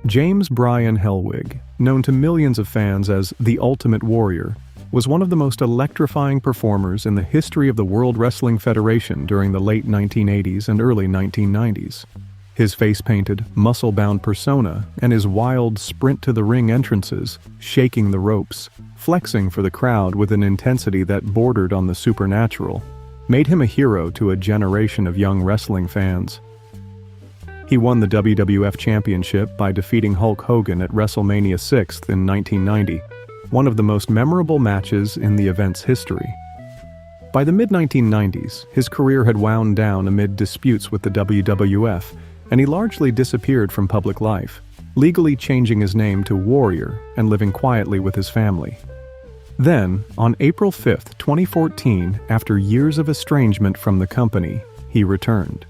James Bryan Hellwig, known to millions of fans as the Ultimate Warrior, was one of the most electrifying performers in the history of the World Wrestling Federation during the late 1980s and early 1990s. His face-painted, muscle-bound persona and his wild sprint-to-the-ring entrances, shaking the ropes, flexing for the crowd with an intensity that bordered on the supernatural, made him a hero to a generation of young wrestling fans. He won the WWF Championship by defeating Hulk Hogan at WrestleMania 6 in 1990, one of the most memorable matches in the event's history. By the mid-1990s, his career had wound down amid disputes with the WWF, and he largely disappeared from public life, legally changing his name to Warrior and living quietly with his family. Then, on April 5, 2014, after years of estrangement from the company, he returned.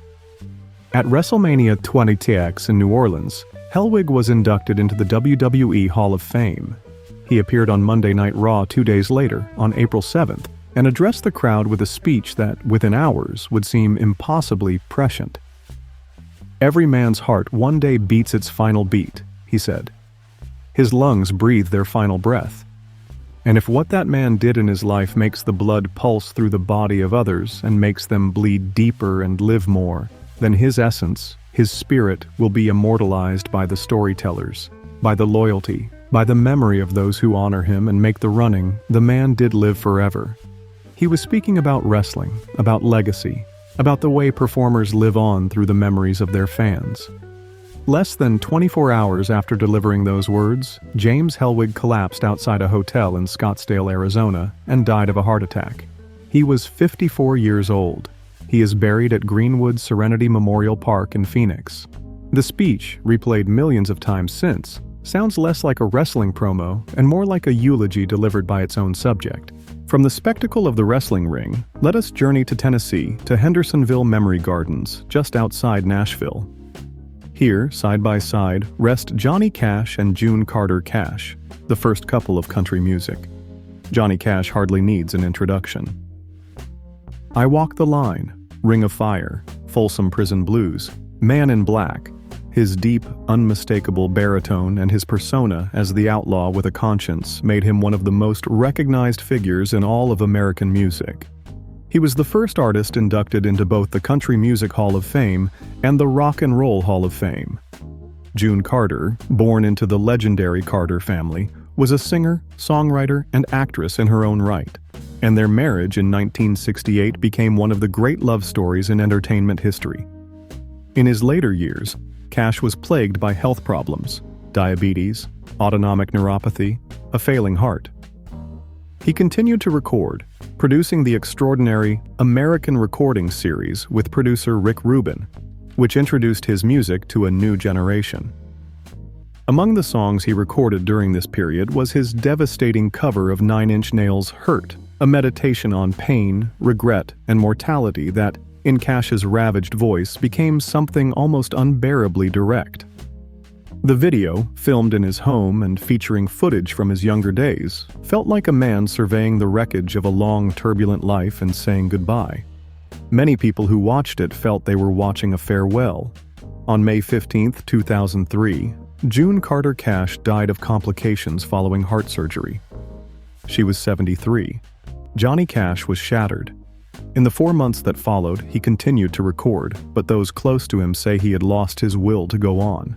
At WrestleMania 26 in New Orleans, Hellwig was inducted into the WWE Hall of Fame. He appeared on Monday Night Raw 2 days later, on April 7th, and addressed the crowd with a speech that, within hours, would seem impossibly prescient. "Every man's heart one day beats its final beat," he said. "His lungs breathe their final breath. And if what that man did in his life makes the blood pulse through the body of others and makes them bleed deeper and live more, then his essence, his spirit, will be immortalized by the storytellers, by the loyalty, by the memory of those who honor him and make the running. The man did live forever. He was speaking about wrestling, about legacy, about the way performers live on through the memories of their fans. Less than 24 hours after delivering those words, James Hellwig collapsed outside a hotel in Scottsdale, Arizona, and died of a heart attack. He was 54 years old. He is buried at Greenwood Serenity Memorial Park in Phoenix. The speech, replayed millions of times since, sounds less like a wrestling promo and more like a eulogy delivered by its own subject. From the spectacle of the wrestling ring, let us journey to Tennessee, to Hendersonville Memory Gardens, just outside Nashville. Here, side by side, rest Johnny Cash and June Carter Cash, the first couple of country music. Johnny Cash hardly needs an introduction. I Walk the Line, Ring of Fire, Folsom Prison Blues, Man in Black, his deep, unmistakable baritone and his persona as the outlaw with a conscience made him one of the most recognized figures in all of American music. He was the first artist inducted into both the Country Music Hall of Fame and the Rock and Roll Hall of Fame. June Carter, born into the legendary Carter family, was a singer, songwriter, and actress in her own right, and their marriage in 1968 became one of the great love stories in entertainment history. In his later years, Cash was plagued by health problems, diabetes, autonomic neuropathy, a failing heart. He continued to record, producing the extraordinary American Recording series with producer Rick Rubin, which introduced his music to a new generation. Among the songs he recorded during this period was his devastating cover of Nine Inch Nails' Hurt, a meditation on pain, regret, and mortality that, in Cash's ravaged voice, became something almost unbearably direct. The video, filmed in his home and featuring footage from his younger days, felt like a man surveying the wreckage of a long, turbulent life and saying goodbye. Many people who watched it felt they were watching a farewell. On May 15, 2003, June Carter Cash died of complications following heart surgery. She was 73. Johnny Cash was shattered. In the 4 months that followed, he continued to record, but those close to him say he had lost his will to go on.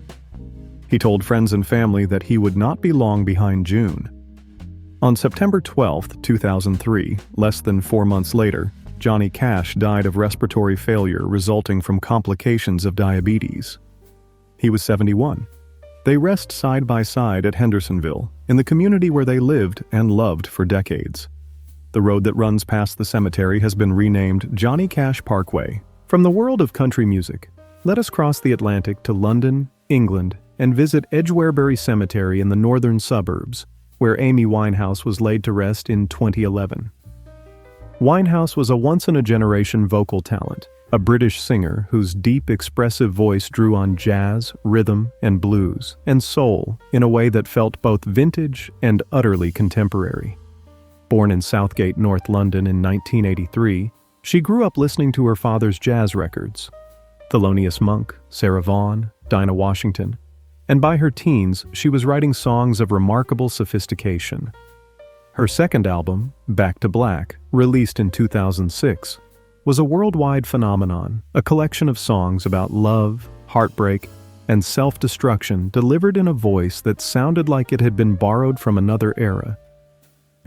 He told friends and family that he would not be long behind June. On September 12, 2003, less than 4 months later, Johnny Cash died of respiratory failure resulting from complications of diabetes. He was 71. They rest side by side at Hendersonville, in the community where they lived and loved for decades. The road that runs past the cemetery has been renamed Johnny Cash Parkway. From the world of country music, let us cross the Atlantic to London, England, and visit Edgwarebury Cemetery in the northern suburbs, where Amy Winehouse was laid to rest in 2011. Winehouse was a once-in-a-generation vocal talent, a British singer whose deep, expressive voice drew on jazz, rhythm, and blues, and soul in a way that felt both vintage and utterly contemporary. Born in Southgate, North London in 1983, she grew up listening to her father's jazz records, Thelonious Monk, Sarah Vaughan, Dinah Washington, and by her teens, she was writing songs of remarkable sophistication. Her second album, Back to Black, released in 2006, was a worldwide phenomenon, a collection of songs about love, heartbreak, and self-destruction delivered in a voice that sounded like it had been borrowed from another era.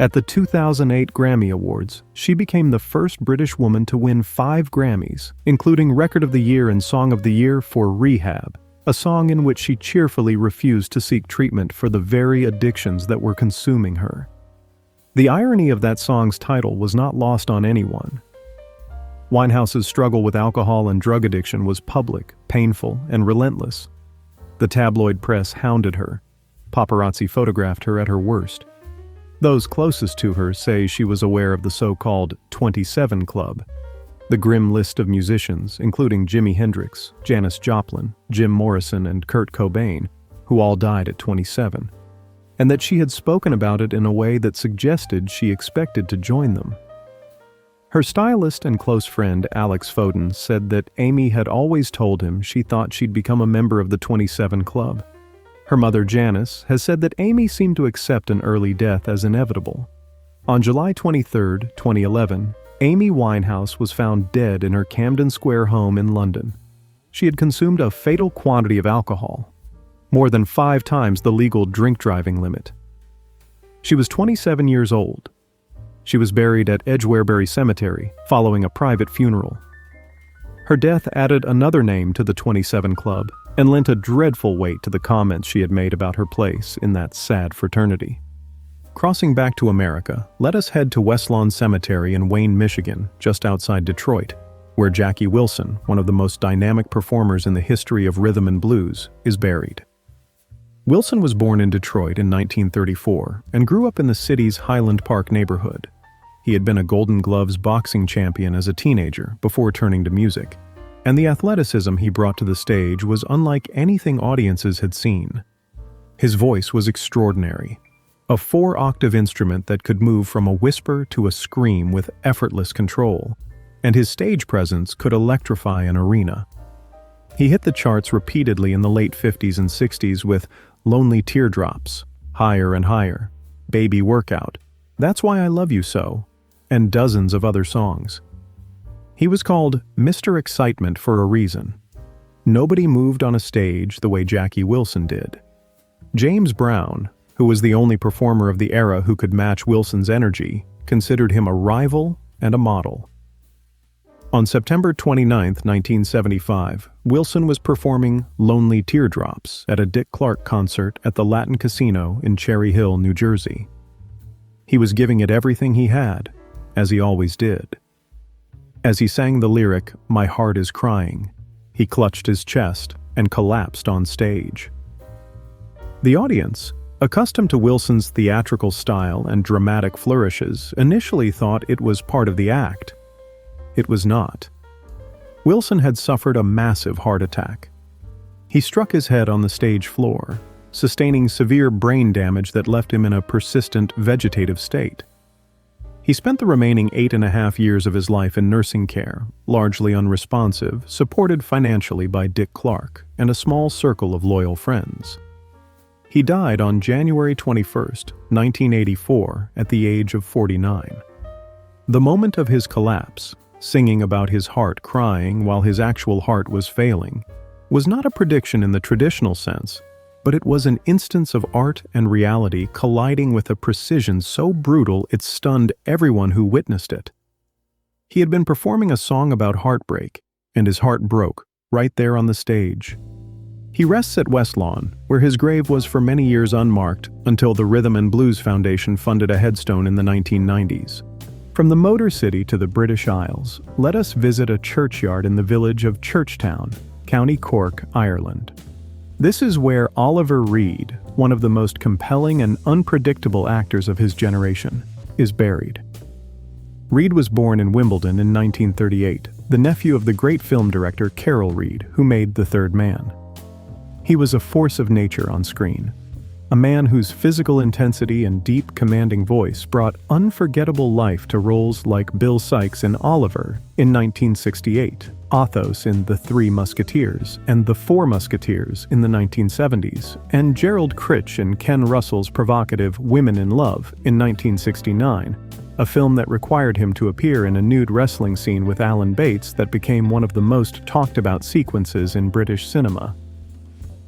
At the 2008 Grammy Awards, she became the first British woman to win 5 Grammys, including Record of the Year and Song of the Year for Rehab, a song in which she cheerfully refused to seek treatment for the very addictions that were consuming her. The irony of that song's title was not lost on anyone. Winehouse's struggle with alcohol and drug addiction was public, painful, and relentless. The tabloid press hounded her. Paparazzi photographed her at her worst. Those closest to her say she was aware of the so-called 27 Club, the grim list of musicians, including Jimi Hendrix, Janis Joplin, Jim Morrison, and Kurt Cobain, who all died at 27, and that she had spoken about it in a way that suggested she expected to join them. Her stylist and close friend Alex Foden said that Amy had always told him she thought she'd become a member of the 27 Club. Her mother, Janice, has said that Amy seemed to accept an early death as inevitable. On July 23, 2011, Amy Winehouse was found dead in her Camden Square home in London. She had consumed a fatal quantity of alcohol, more than 5 times the legal drink driving limit. She was 27 years old. She was buried at Edgwarebury Cemetery following a private funeral. Her death added another name to the 27 Club and lent a dreadful weight to the comments she had made about her place in that sad fraternity. Crossing back to America, let us head to West Lawn Cemetery in Wayne, Michigan, just outside Detroit, where Jackie Wilson, one of the most dynamic performers in the history of rhythm and blues, is buried. Wilson was born in Detroit in 1934 and grew up in the city's Highland Park neighborhood. He had been a Golden Gloves boxing champion as a teenager before turning to music, and the athleticism he brought to the stage was unlike anything audiences had seen. His voice was extraordinary, a 4-octave instrument that could move from a whisper to a scream with effortless control, and his stage presence could electrify an arena. He hit the charts repeatedly in the late 50s and 60s with Lonely Teardrops, Higher and Higher, Baby Workout, That's Why I Love You So, and dozens of other songs. He was called Mr. Excitement for a reason. Nobody moved on a stage the way Jackie Wilson did. James Brown, who was the only performer of the era who could match Wilson's energy, considered him a rival and a model. On September 29, 1975, Wilson was performing Lonely Teardrops at a Dick Clark concert at the Latin Casino in Cherry Hill, New Jersey. He was giving it everything he had, as he always did. As he sang the lyric, "My Heart is Crying," he clutched his chest and collapsed on stage. The audience, accustomed to Wilson's theatrical style and dramatic flourishes, initially thought it was part of the act. It was not. Wilson had suffered a massive heart attack. He struck his head on the stage floor, sustaining severe brain damage that left him in a persistent vegetative state. He spent the remaining 8.5 years of his life in nursing care, largely unresponsive, supported financially by Dick Clark and a small circle of loyal friends. He died on January 21, 1984, at the age of 49. The moment of his collapse, singing about his heart crying while his actual heart was failing, was not a prediction in the traditional sense, but it was an instance of art and reality colliding with a precision so brutal it stunned everyone who witnessed it. He had been performing a song about heartbreak, and his heart broke right there on the stage. He rests at West Lawn, where his grave was for many years unmarked until the Rhythm and Blues Foundation funded a headstone in the 1990s. From the Motor City to the British Isles, let us visit a churchyard in the village of Churchtown, County Cork, Ireland. This is where Oliver Reed, one of the most compelling and unpredictable actors of his generation, is buried. Reed was born in Wimbledon in 1938, the nephew of the great film director Carol Reed, who made The Third Man. He was a force of nature on screen, a man whose physical intensity and deep, commanding voice brought unforgettable life to roles like Bill Sikes in Oliver in 1968, Athos in The Three Musketeers, and The Four Musketeers in the 1970s, and Gerald Critch in Ken Russell's provocative Women in Love in 1969, a film that required him to appear in a nude wrestling scene with Alan Bates that became one of the most talked-about sequences in British cinema.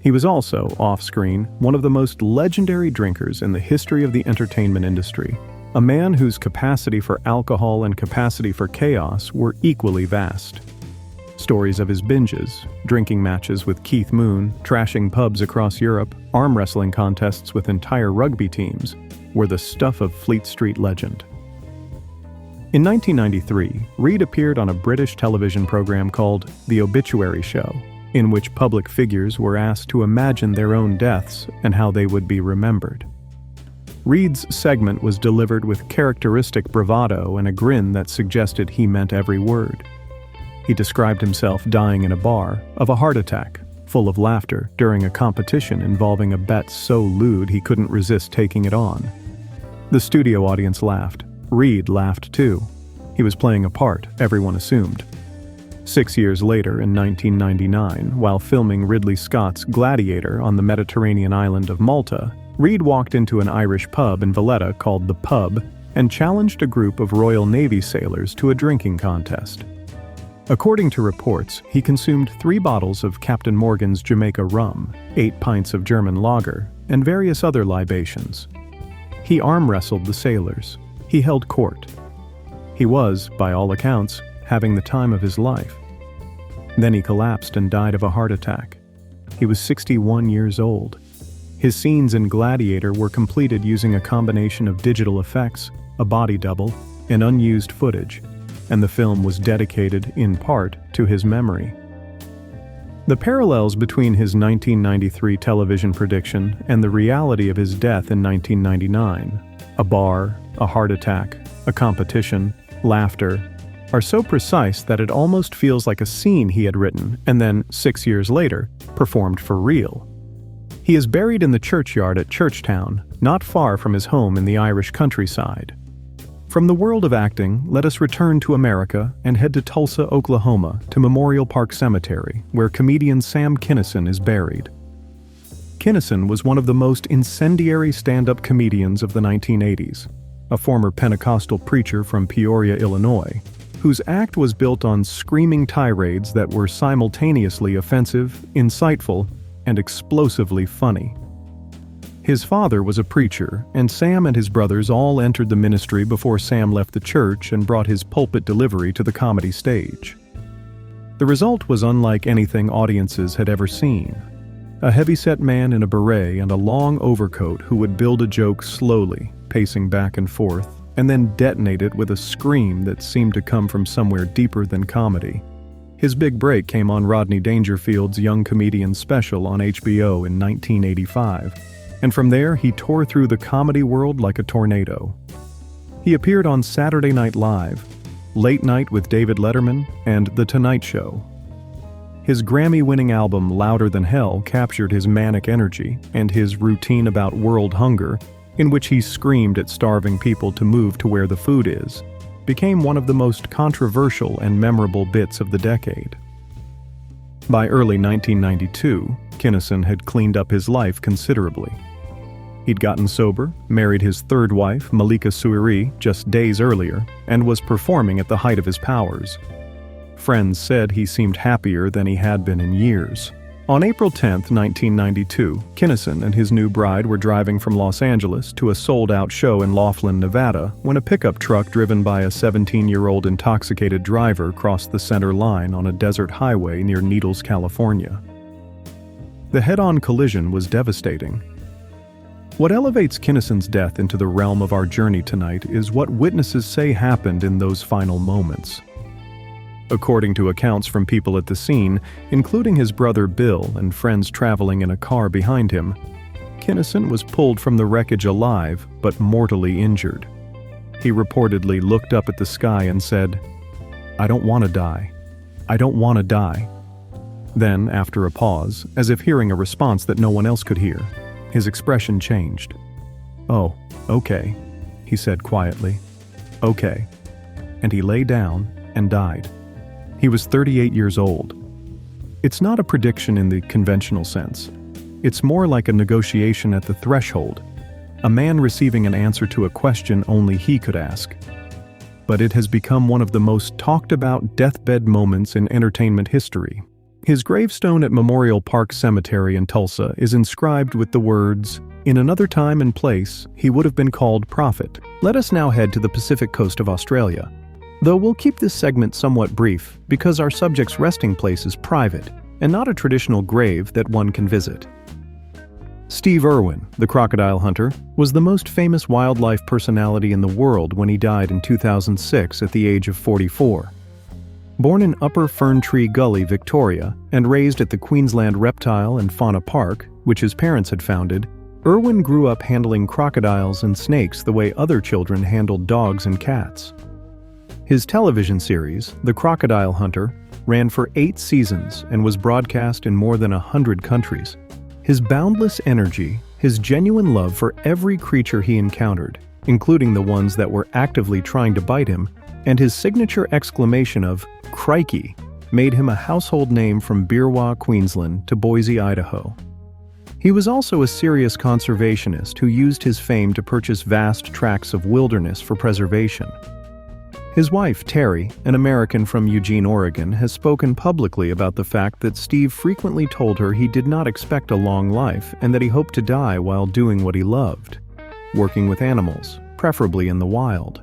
He was also, off-screen, one of the most legendary drinkers in the history of the entertainment industry, a man whose capacity for alcohol and capacity for chaos were equally vast. Stories of his binges, drinking matches with Keith Moon, trashing pubs across Europe, arm wrestling contests with entire rugby teams, were the stuff of Fleet Street legend. In 1993, Reed appeared on a British television program called The Obituary Show, in which public figures were asked to imagine their own deaths and how they would be remembered. Reed's segment was delivered with characteristic bravado and a grin that suggested he meant every word. He described himself dying in a bar of a heart attack, full of laughter, during a competition involving a bet so lewd he couldn't resist taking it on. The studio audience laughed. Reed laughed too. He was playing a part, everyone assumed. 6 years later, in 1999, while filming Ridley Scott's Gladiator on the Mediterranean island of Malta, Reed walked into an Irish pub in Valletta called The Pub and challenged a group of Royal Navy sailors to a drinking contest. According to reports, he consumed 3 bottles of Captain Morgan's Jamaica rum, 8 pints of German lager, and various other libations. He arm-wrestled the sailors. He held court. He was, by all accounts, having the time of his life. Then he collapsed and died of a heart attack. He was 61 years old. His scenes in Gladiator were completed using a combination of digital effects, a body double, and unused footage, and the film was dedicated, in part, to his memory. The parallels between his 1993 television prediction and the reality of his death in 1999, a bar, a heart attack, a competition, laughter, are so precise that it almost feels like a scene he had written and then, 6 years later, performed for real. He is buried in the churchyard at Churchtown, not far from his home in the Irish countryside. From the world of acting, let us return to America and head to Tulsa, Oklahoma, to Memorial Park Cemetery, where comedian Sam Kinison is buried. Kinison was one of the most incendiary stand-up comedians of the 1980s, a former Pentecostal preacher from Peoria, Illinois, whose act was built on screaming tirades that were simultaneously offensive, insightful, and explosively funny. His father was a preacher, and Sam and his brothers all entered the ministry before Sam left the church and brought his pulpit delivery to the comedy stage. The result was unlike anything audiences had ever seen. A heavy-set man in a beret and a long overcoat who would build a joke slowly, pacing back and forth, and then detonate it with a scream that seemed to come from somewhere deeper than comedy. His big break came on Rodney Dangerfield's Young Comedian special on HBO in 1985, and from there he tore through the comedy world like a tornado. He appeared on Saturday Night Live, Late Night with David Letterman, and The Tonight Show. His Grammy-winning album Louder Than Hell captured his manic energy and his routine about world hunger, in which he screamed at starving people to move to where the food is, became one of the most controversial and memorable bits of the decade. By early 1992, Kinison had cleaned up his life considerably. He'd gotten sober, married his third wife, Malika Suiri, just days earlier, and was performing at the height of his powers. Friends said he seemed happier than he had been in years. On April 10, 1992, Kinison and his new bride were driving from Los Angeles to a sold-out show in Laughlin, Nevada, when a pickup truck driven by a 17-year-old intoxicated driver crossed the center line on a desert highway near Needles, California. The head-on collision was devastating. What elevates Kinison's death into the realm of our journey tonight is what witnesses say happened in those final moments. According to accounts from people at the scene, including his brother Bill and friends traveling in a car behind him, Kinison was pulled from the wreckage alive but mortally injured. He reportedly looked up at the sky and said, "I don't want to die. I don't want to die." Then, after a pause, as if hearing a response that no one else could hear, his expression changed. "Oh, okay," he said quietly. "Okay." And he lay down and died. He was 38 years old. It's not a prediction in the conventional sense. It's more like a negotiation at the threshold, a man receiving an answer to a question only he could ask. But it has become one of the most talked about deathbed moments in entertainment history. His gravestone at Memorial Park Cemetery in Tulsa is inscribed with the words, "In another time and place, he would have been called prophet." Let us now head to the Pacific coast of Australia. Though we'll keep this segment somewhat brief because our subject's resting place is private and not a traditional grave that one can visit. Steve Irwin, the crocodile hunter, was the most famous wildlife personality in the world when he died in 2006 at the age of 44. Born in Upper Ferntree Gully, Victoria, and raised at the Queensland Reptile and Fauna Park, which his parents had founded, Irwin grew up handling crocodiles and snakes the way other children handled dogs and cats. His television series, The Crocodile Hunter, ran for 8 seasons and was broadcast in more than 100 countries. His boundless energy, his genuine love for every creature he encountered, including the ones that were actively trying to bite him, and his signature exclamation of "Crikey!" made him a household name from Beerwah, Queensland to Boise, Idaho. He was also a serious conservationist who used his fame to purchase vast tracts of wilderness for preservation. His wife, Terry, an American from Eugene, Oregon, has spoken publicly about the fact that Steve frequently told her he did not expect a long life and that he hoped to die while doing what he loved, working with animals, preferably in the wild.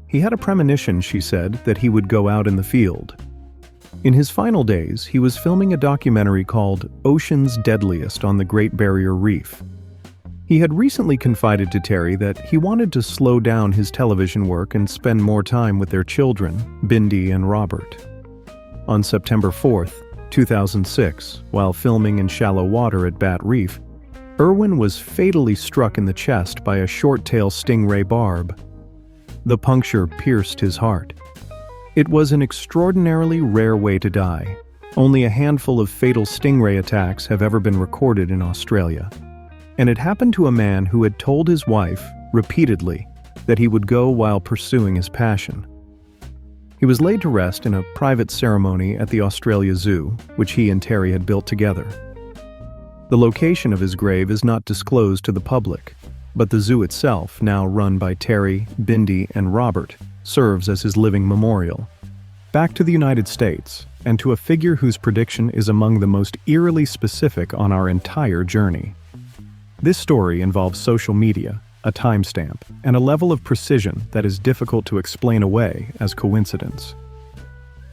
He had a premonition, she said, that he would go out in the field. In his final days, he was filming a documentary called Ocean's Deadliest on the Great Barrier Reef. He had recently confided to Terry that he wanted to slow down his television work and spend more time with their children, Bindi and Robert. On September 4, 2006, while filming in shallow water at Bat Reef, Irwin was fatally struck in the chest by a short-tail stingray barb. The puncture pierced his heart. It was an extraordinarily rare way to die. Only a handful of fatal stingray attacks have ever been recorded in Australia. And it happened to a man who had told his wife, repeatedly, that he would go while pursuing his passion. He was laid to rest in a private ceremony at the Australia Zoo, which he and Terry had built together. The location of his grave is not disclosed to the public, but the zoo itself, now run by Terry, Bindi, and Robert, serves as his living memorial. Back to the United States, and to a figure whose prediction is among the most eerily specific on our entire journey. This story involves social media, a timestamp, and a level of precision that is difficult to explain away as coincidence.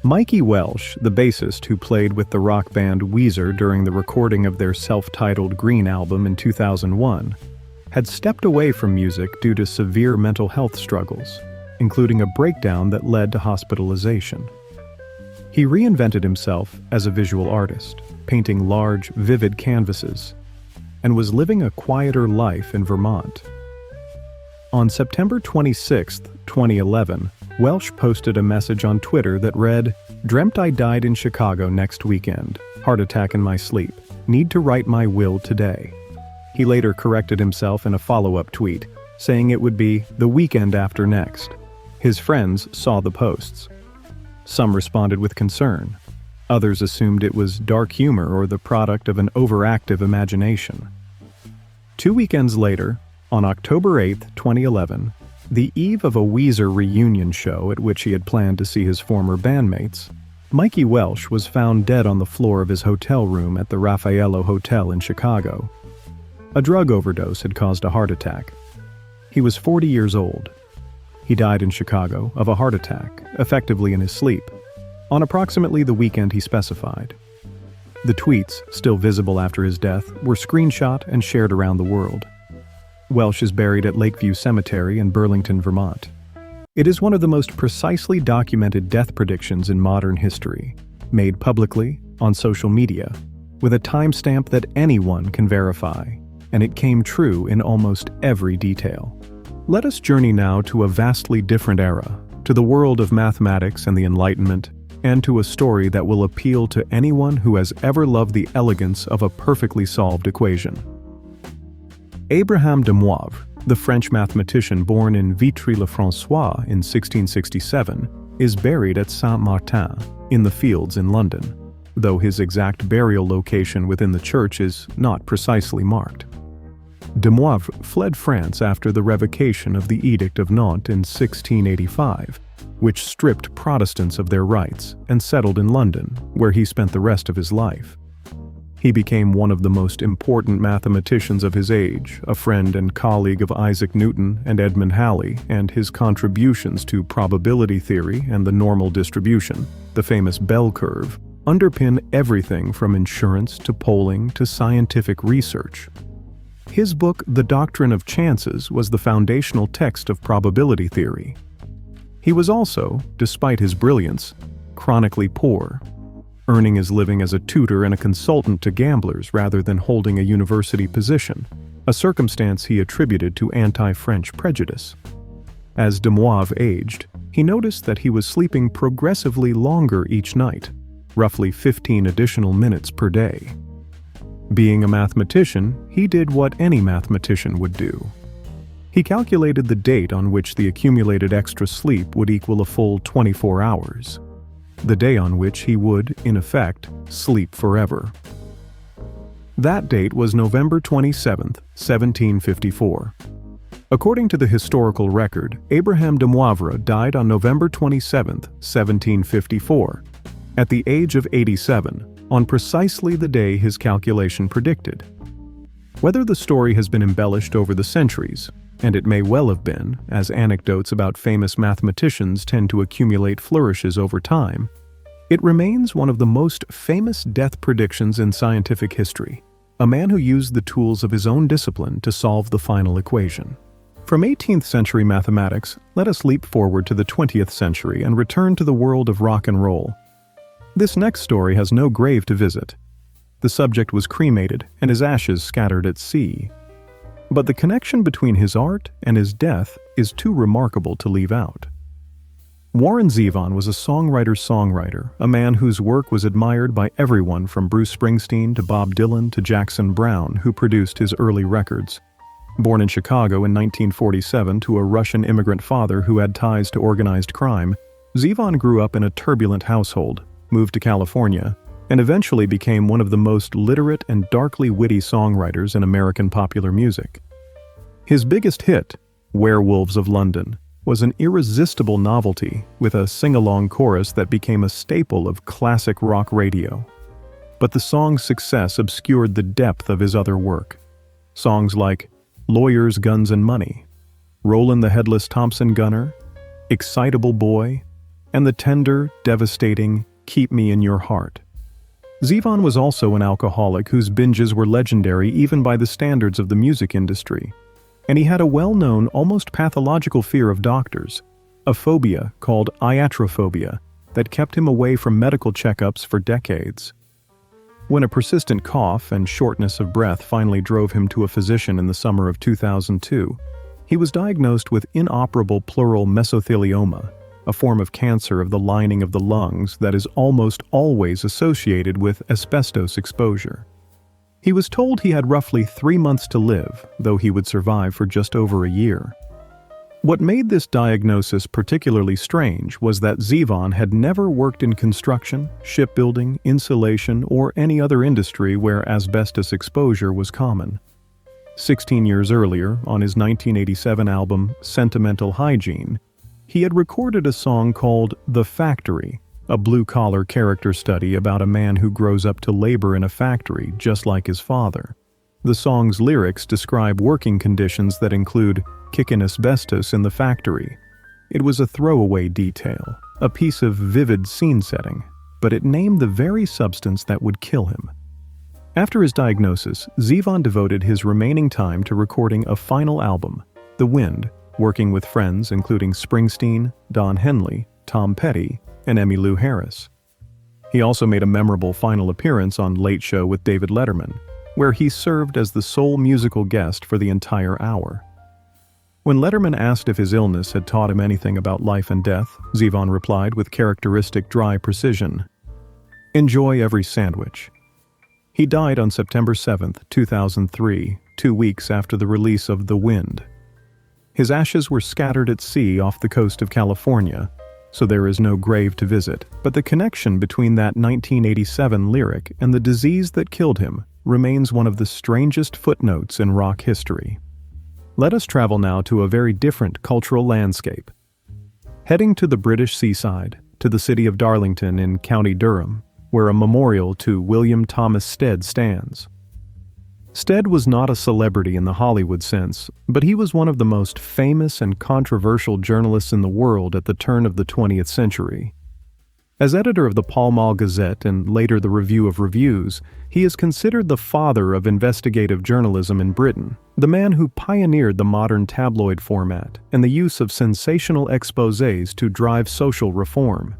Mikey Welsh, the bassist who played with the rock band Weezer during the recording of their self-titled Green album in 2001, had stepped away from music due to severe mental health struggles, including a breakdown that led to hospitalization. He reinvented himself as a visual artist, painting large, vivid canvases, and was living a quieter life in Vermont. On September 26, 2011, Welsh posted a message on Twitter that read, "Dreamt I died in Chicago next weekend. Heart attack in my sleep. Need to write my will today." He later corrected himself in a follow-up tweet, saying it would be the weekend after next. His friends saw the posts. Some responded with concern. Others assumed it was dark humor or the product of an overactive imagination. 2 weekends later, on October 8, 2011, the eve of a Weezer reunion show at which he had planned to see his former bandmates, Mikey Welsh was found dead on the floor of his hotel room at the Raffaello Hotel in Chicago. A drug overdose had caused a heart attack. He was 40 years old. He died in Chicago of a heart attack, effectively in his sleep, on approximately the weekend he specified. The tweets, still visible after his death, were screenshot and shared around the world. Welsh is buried at Lakeview Cemetery in Burlington, Vermont. It is one of the most precisely documented death predictions in modern history, made publicly, on social media, with a timestamp that anyone can verify, and it came true in almost every detail. Let us journey now to a vastly different era, to the world of mathematics and the Enlightenment, and to a story that will appeal to anyone who has ever loved the elegance of a perfectly solved equation. Abraham de Moivre, the French mathematician born in Vitry-le-François in 1667, is buried at Saint-Martin, in the Fields in London, though his exact burial location within the church is not precisely marked. De Moivre fled France after the revocation of the Edict of Nantes in 1685, which stripped Protestants of their rights, and settled in London, where he spent the rest of his life. He became one of the most important mathematicians of his age, a friend and colleague of Isaac Newton and Edmund Halley, and his contributions to probability theory and the normal distribution, the famous bell curve, underpin everything from insurance to polling to scientific research. His book, The Doctrine of Chances, was the foundational text of probability theory. He was also, despite his brilliance, chronically poor, earning his living as a tutor and a consultant to gamblers rather than holding a university position, a circumstance he attributed to anti-French prejudice. As de Moivre aged, he noticed that he was sleeping progressively longer each night, roughly 15 additional minutes per day. Being a mathematician, he did what any mathematician would do. He calculated the date on which the accumulated extra sleep would equal a full 24 hours. the day on which he would, in effect, sleep forever. That date was November 27, 1754. According to the historical record, Abraham de Moivre died on November 27, 1754, at the age of 87, on precisely the day his calculation predicted. Whether the story has been embellished over the centuries, and it may well have been, as anecdotes about famous mathematicians tend to accumulate flourishes over time, it remains one of the most famous death predictions in scientific history, a man who used the tools of his own discipline to solve the final equation. From 18th century mathematics, let us leap forward to the 20th century and return to the world of rock and roll. This next story has no grave to visit. The subject was cremated and his ashes scattered at sea. But the connection between his art and his death is too remarkable to leave out. Warren Zevon was a songwriter, a man whose work was admired by everyone from Bruce Springsteen to Bob Dylan to Jackson Browne, who produced his early records. Born in Chicago in 1947 to a Russian immigrant father who had ties to organized crime, Zevon grew up in a turbulent household, moved to California, and eventually became one of the most literate and darkly witty songwriters in American popular music. His biggest hit, Werewolves of London, was an irresistible novelty with a sing-along chorus that became a staple of classic rock radio. But the song's success obscured the depth of his other work. Songs like Lawyers, Guns, and Money, Rollin' the Headless Thompson Gunner, Excitable Boy, and the tender, devastating Keep Me in Your Heart. Zevon was also an alcoholic whose binges were legendary even by the standards of the music industry, and he had a well-known, almost pathological fear of doctors, a phobia called iatrophobia that kept him away from medical checkups for decades. When a persistent cough and shortness of breath finally drove him to a physician in the summer of 2002, he was diagnosed with inoperable pleural mesothelioma, a form of cancer of the lining of the lungs that is almost always associated with asbestos exposure. He was told he had roughly 3 months to live, though he would survive for just over a year. What made this diagnosis particularly strange was that Zevon had never worked in construction, shipbuilding, insulation, or any other industry where asbestos exposure was common. 16 years earlier, on his 1987 album Sentimental Hygiene, he had recorded a song called The Factory, a blue-collar character study about a man who grows up to labor in a factory just like his father. The song's lyrics describe working conditions that include kicking asbestos in the factory. It was a throwaway detail, a piece of vivid scene setting, but it named the very substance that would kill him. After his diagnosis, Zevon devoted his remaining time to recording a final album, The Wind, working with friends including Springsteen, Don Henley, Tom Petty, and Emmylou Harris. He also made a memorable final appearance on Late Show with David Letterman, where he served as the sole musical guest for the entire hour. When Letterman asked if his illness had taught him anything about life and death, Zevon replied with characteristic dry precision, "Enjoy every sandwich." He died on September 7, 2003, 2 weeks after the release of The Wind. His ashes were scattered at sea off the coast of California, so there is no grave to visit, but the connection between that 1987 lyric and the disease that killed him remains one of the strangest footnotes in rock history. Let us travel now to a very different cultural landscape. Heading to the British seaside, to the city of Darlington in County Durham, where a memorial to William Thomas Stead stands. Stead was not a celebrity in the Hollywood sense, but he was one of the most famous and controversial journalists in the world at the turn of the 20th century. As editor of the Pall Mall Gazette and later the Review of Reviews, he is considered the father of investigative journalism in Britain, the man who pioneered the modern tabloid format and the use of sensational exposés to drive social reform.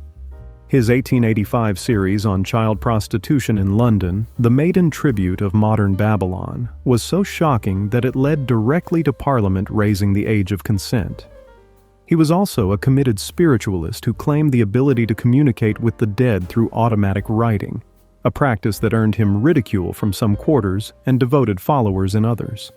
His 1885 series on child prostitution in London, The Maiden Tribute of Modern Babylon, was so shocking that it led directly to Parliament raising the age of consent. He was also a committed spiritualist who claimed the ability to communicate with the dead through automatic writing, a practice that earned him ridicule from some quarters and devoted followers in others.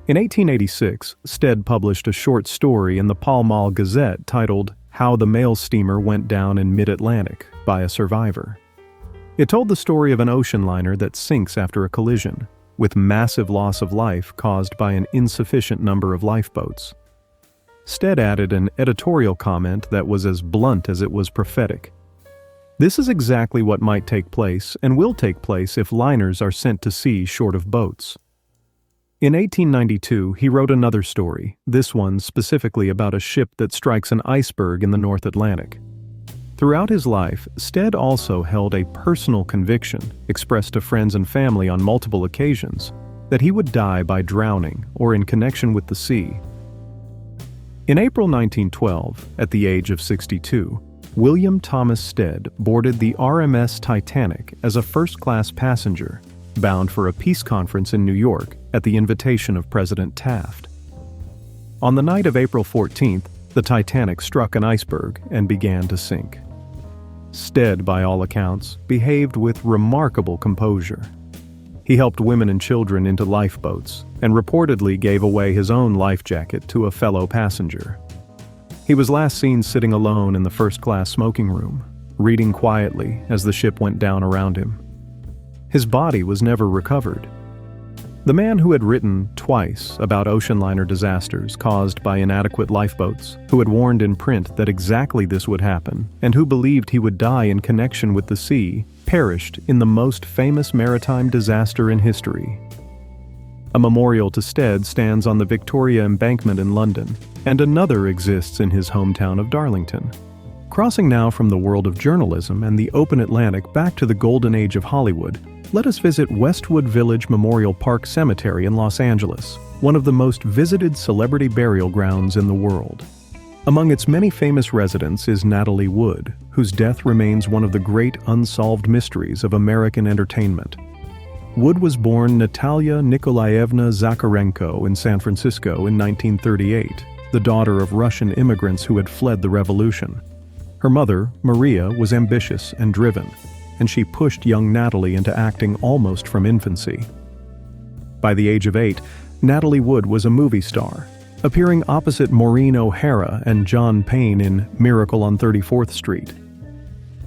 In 1886, Stead published a short story in the Pall Mall Gazette titled How the Mail Steamer Went Down in Mid-Atlantic by a Survivor. It told the story of an ocean liner that sinks after a collision, with massive loss of life caused by an insufficient number of lifeboats. Stead added an editorial comment that was as blunt as it was prophetic. This is exactly what might take place and will take place if liners are sent to sea short of boats. In 1892, he wrote another story, this one specifically about a ship that strikes an iceberg in the North Atlantic. Throughout his life, Stead also held a personal conviction, expressed to friends and family on multiple occasions, that he would die by drowning or in connection with the sea. In April 1912, at the age of 62, William Thomas Stead boarded the RMS Titanic as a first-class passenger, bound for a peace conference in New York at the invitation of President Taft. On the night of April 14th, the Titanic struck an iceberg and began to sink. Stead, by all accounts, behaved with remarkable composure. He helped women and children into lifeboats and reportedly gave away his own life jacket to a fellow passenger. He was last seen sitting alone in the first-class smoking room, reading quietly as the ship went down around him. His body was never recovered. The man who had written twice about ocean liner disasters caused by inadequate lifeboats, who had warned in print that exactly this would happen, and who believed he would die in connection with the sea, perished in the most famous maritime disaster in history. A memorial to Stead stands on the Victoria Embankment in London, and another exists in his hometown of Darlington. Crossing now from the world of journalism and the open Atlantic back to the golden age of Hollywood, let us visit Westwood Village Memorial Park Cemetery in Los Angeles, one of the most visited celebrity burial grounds in the world. Among its many famous residents is Natalie Wood, whose death remains one of the great unsolved mysteries of American entertainment. Wood was born Natalia Nikolaevna Zakharenko in San Francisco in 1938, the daughter of Russian immigrants who had fled the revolution. Her mother, Maria, was ambitious and driven, and she pushed young Natalie into acting almost from infancy. By the age of 8, Natalie Wood was a movie star, appearing opposite Maureen O'Hara and John Payne in Miracle on 34th Street.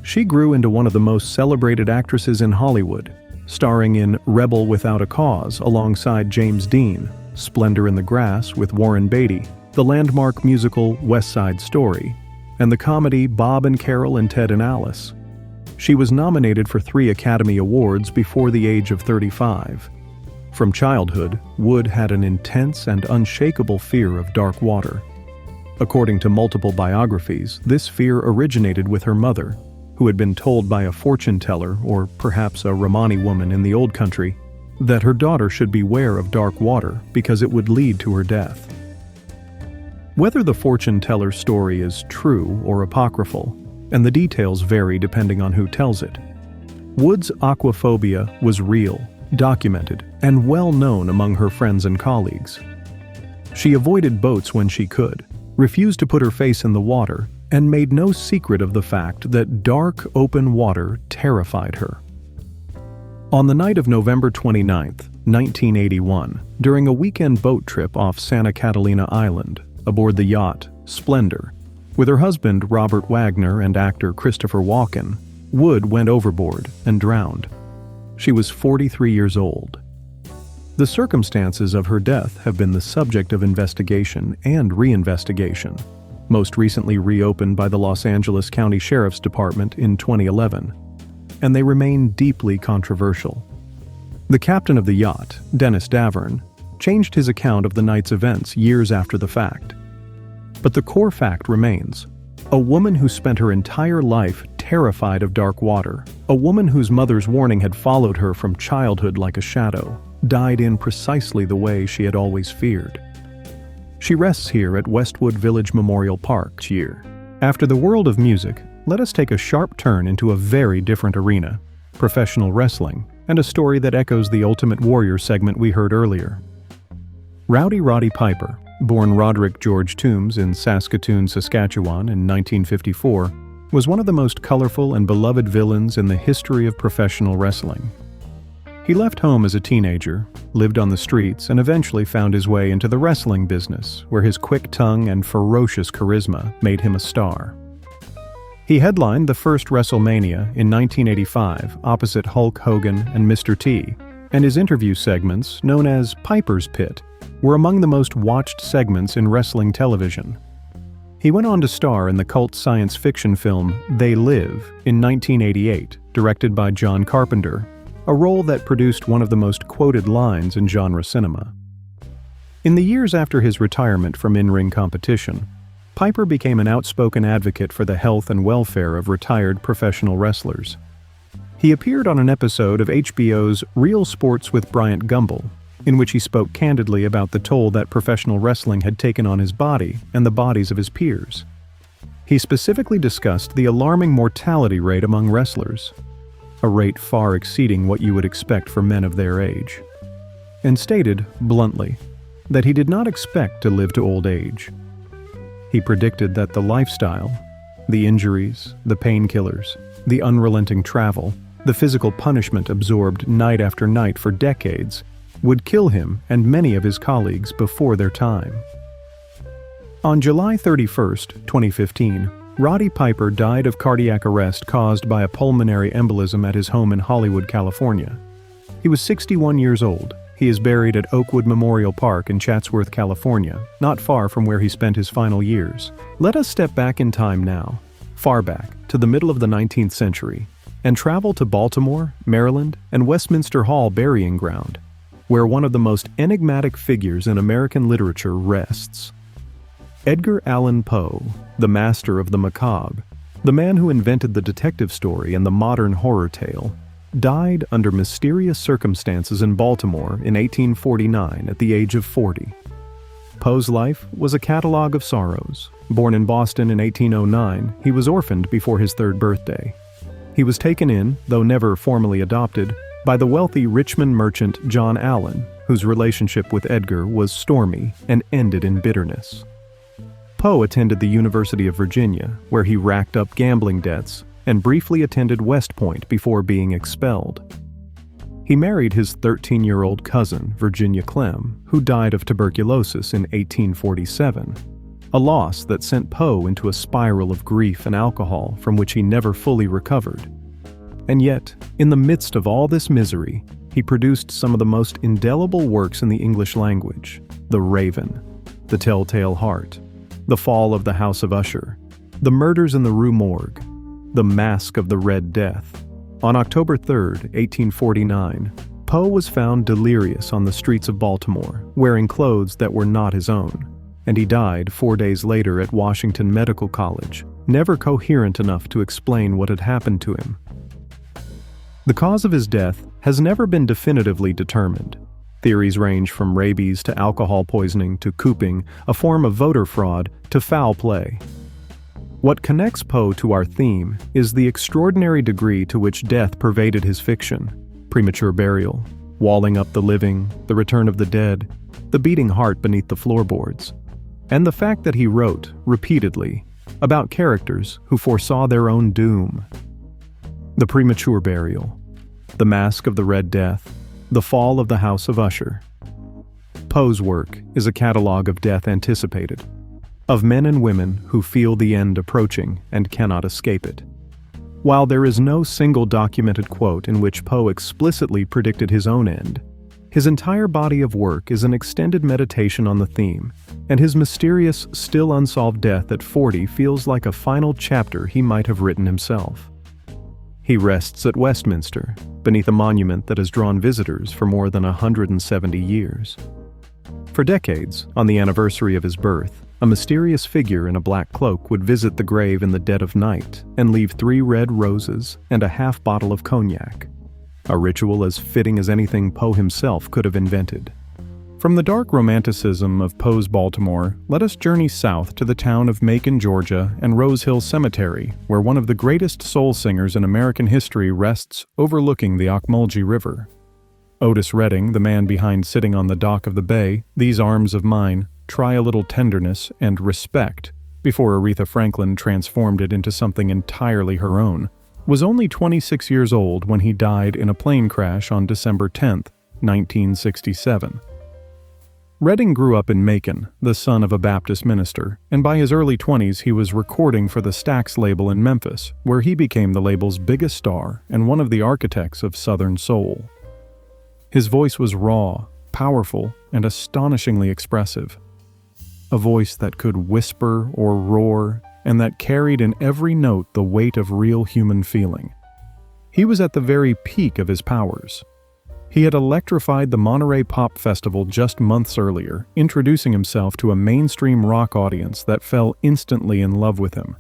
She grew into one of the most celebrated actresses in Hollywood, starring in Rebel Without a Cause alongside James Dean, Splendor in the Grass with Warren Beatty, the landmark musical West Side Story, and the comedy Bob and Carol and Ted and Alice. She was nominated for 3 Academy Awards before the age of 35. From childhood, Wood had an intense and unshakable fear of dark water. According to multiple biographies, this fear originated with her mother, who had been told by a fortune teller, or perhaps a Romani woman in the old country, that her daughter should beware of dark water because it would lead to her death. Whether the fortune teller's story is true or apocryphal, and the details vary depending on who tells it, Wood's aquaphobia was real, documented, and well known among her friends and colleagues. She avoided boats when she could, refused to put her face in the water, and made no secret of the fact that dark, open water terrified her. On the night of November 29, 1981, during a weekend boat trip off Santa Catalina Island, aboard the yacht Splendor, with her husband Robert Wagner and actor Christopher Walken, Wood went overboard and drowned. She was 43 years old. The circumstances of her death have been the subject of investigation and reinvestigation, most recently reopened by the Los Angeles County Sheriff's Department in 2011, and they remain deeply controversial. The captain of the yacht, Dennis Davern, changed his account of the night's events years after the fact. But the core fact remains: a woman who spent her entire life terrified of dark water, a woman whose mother's warning had followed her from childhood like a shadow, died in precisely the way she had always feared. She rests here at Westwood Village Memorial Park each year. After the world of music, let us take a sharp turn into a very different arena: professional wrestling, and a story that echoes the Ultimate Warrior segment we heard earlier. Rowdy Roddy Piper, born Roderick George Toombs in Saskatoon, Saskatchewan in 1954, was one of the most colorful and beloved villains in the history of professional wrestling. He left home as a teenager, lived on the streets, and eventually found his way into the wrestling business, where his quick tongue and ferocious charisma made him a star. He headlined the first WrestleMania in 1985 opposite Hulk Hogan and Mr. T, and his interview segments, known as Piper's Pit, were among the most watched segments in wrestling television. He went on to star in the cult science fiction film They Live in 1988, directed by John Carpenter, a role that produced one of the most quoted lines in genre cinema. In the years after his retirement from in-ring competition, Piper became an outspoken advocate for the health and welfare of retired professional wrestlers. He appeared on an episode of HBO's Real Sports with Bryant Gumbel, in which he spoke candidly about the toll that professional wrestling had taken on his body and the bodies of his peers. He specifically discussed the alarming mortality rate among wrestlers, a rate far exceeding what you would expect for men of their age, and stated, bluntly, that he did not expect to live to old age. He predicted that the lifestyle, the injuries, the painkillers, the unrelenting travel, the physical punishment absorbed night after night for decades, would kill him and many of his colleagues before their time. On July 31, 2015, Roddy Piper died of cardiac arrest caused by a pulmonary embolism at his home in Hollywood, California. He was 61 years old. He is buried at Oakwood Memorial Park in Chatsworth, California, not far from where he spent his final years. Let us step back in time now, far back, to the middle of the 19th century, and travel to Baltimore, Maryland, and Westminster Hall Burying Ground, where one of the most enigmatic figures in American literature rests. Edgar Allan Poe, the master of the macabre, the man who invented the detective story and the modern horror tale, died under mysterious circumstances in Baltimore in 1849 at the age of 40. Poe's life was a catalogue of sorrows. Born in Boston in 1809, he was orphaned before his 3rd birthday. He was taken in, though never formally adopted, by the wealthy Richmond merchant John Allen, whose relationship with Edgar was stormy and ended in bitterness. Poe attended the University of Virginia, where he racked up gambling debts, and briefly attended West Point before being expelled. He married his 13-year-old cousin, Virginia Clem, who died of tuberculosis in 1847, a loss that sent Poe into a spiral of grief and alcohol from which he never fully recovered. And yet, in the midst of all this misery, he produced some of the most indelible works in the English language: The Raven, The Telltale Heart, The Fall of the House of Usher, The Murders in the Rue Morgue, The Mask of the Red Death. On October 3, 1849, Poe was found delirious on the streets of Baltimore, wearing clothes that were not his own, and he died 4 days later at Washington Medical College, never coherent enough to explain what had happened to him. The cause of his death has never been definitively determined. Theories range from rabies to alcohol poisoning to cooping, a form of voter fraud, to foul play. What connects Poe to our theme is the extraordinary degree to which death pervaded his fiction: premature burial, walling up the living, the return of the dead, the beating heart beneath the floorboards, and the fact that he wrote, repeatedly, about characters who foresaw their own doom. The Premature Burial, The Mask of the Red Death, The Fall of the House of Usher. Poe's work is a catalogue of death anticipated, of men and women who feel the end approaching and cannot escape it. While there is no single documented quote in which Poe explicitly predicted his own end, his entire body of work is an extended meditation on the theme, and his mysterious, still unsolved death at 40 feels like a final chapter he might have written himself. He rests at Westminster, beneath a monument that has drawn visitors for more than 170 years. For decades, on the anniversary of his birth, a mysterious figure in a black cloak would visit the grave in the dead of night and leave 3 red roses and a half bottle of cognac, a ritual as fitting as anything Poe himself could have invented. From the dark romanticism of Poe's Baltimore, let us journey south to the town of Macon, Georgia, and Rose Hill Cemetery, where one of the greatest soul singers in American history rests overlooking the Ocmulgee River. Otis Redding, the man behind Sitting on the Dock of the Bay, These Arms of Mine, Try a Little Tenderness, and Respect, before Aretha Franklin transformed it into something entirely her own, was only 26 years old when he died in a plane crash on December 10, 1967. Redding grew up in Macon, the son of a Baptist minister, and by his early 20s he was recording for the Stax label in Memphis, where he became the label's biggest star and one of the architects of Southern soul. His voice was raw, powerful, and astonishingly expressive. A voice that could whisper or roar, and that carried in every note the weight of real human feeling. He was at the very peak of his powers. He had electrified the Monterey Pop Festival just months earlier, introducing himself to a mainstream rock audience that fell instantly in love with him.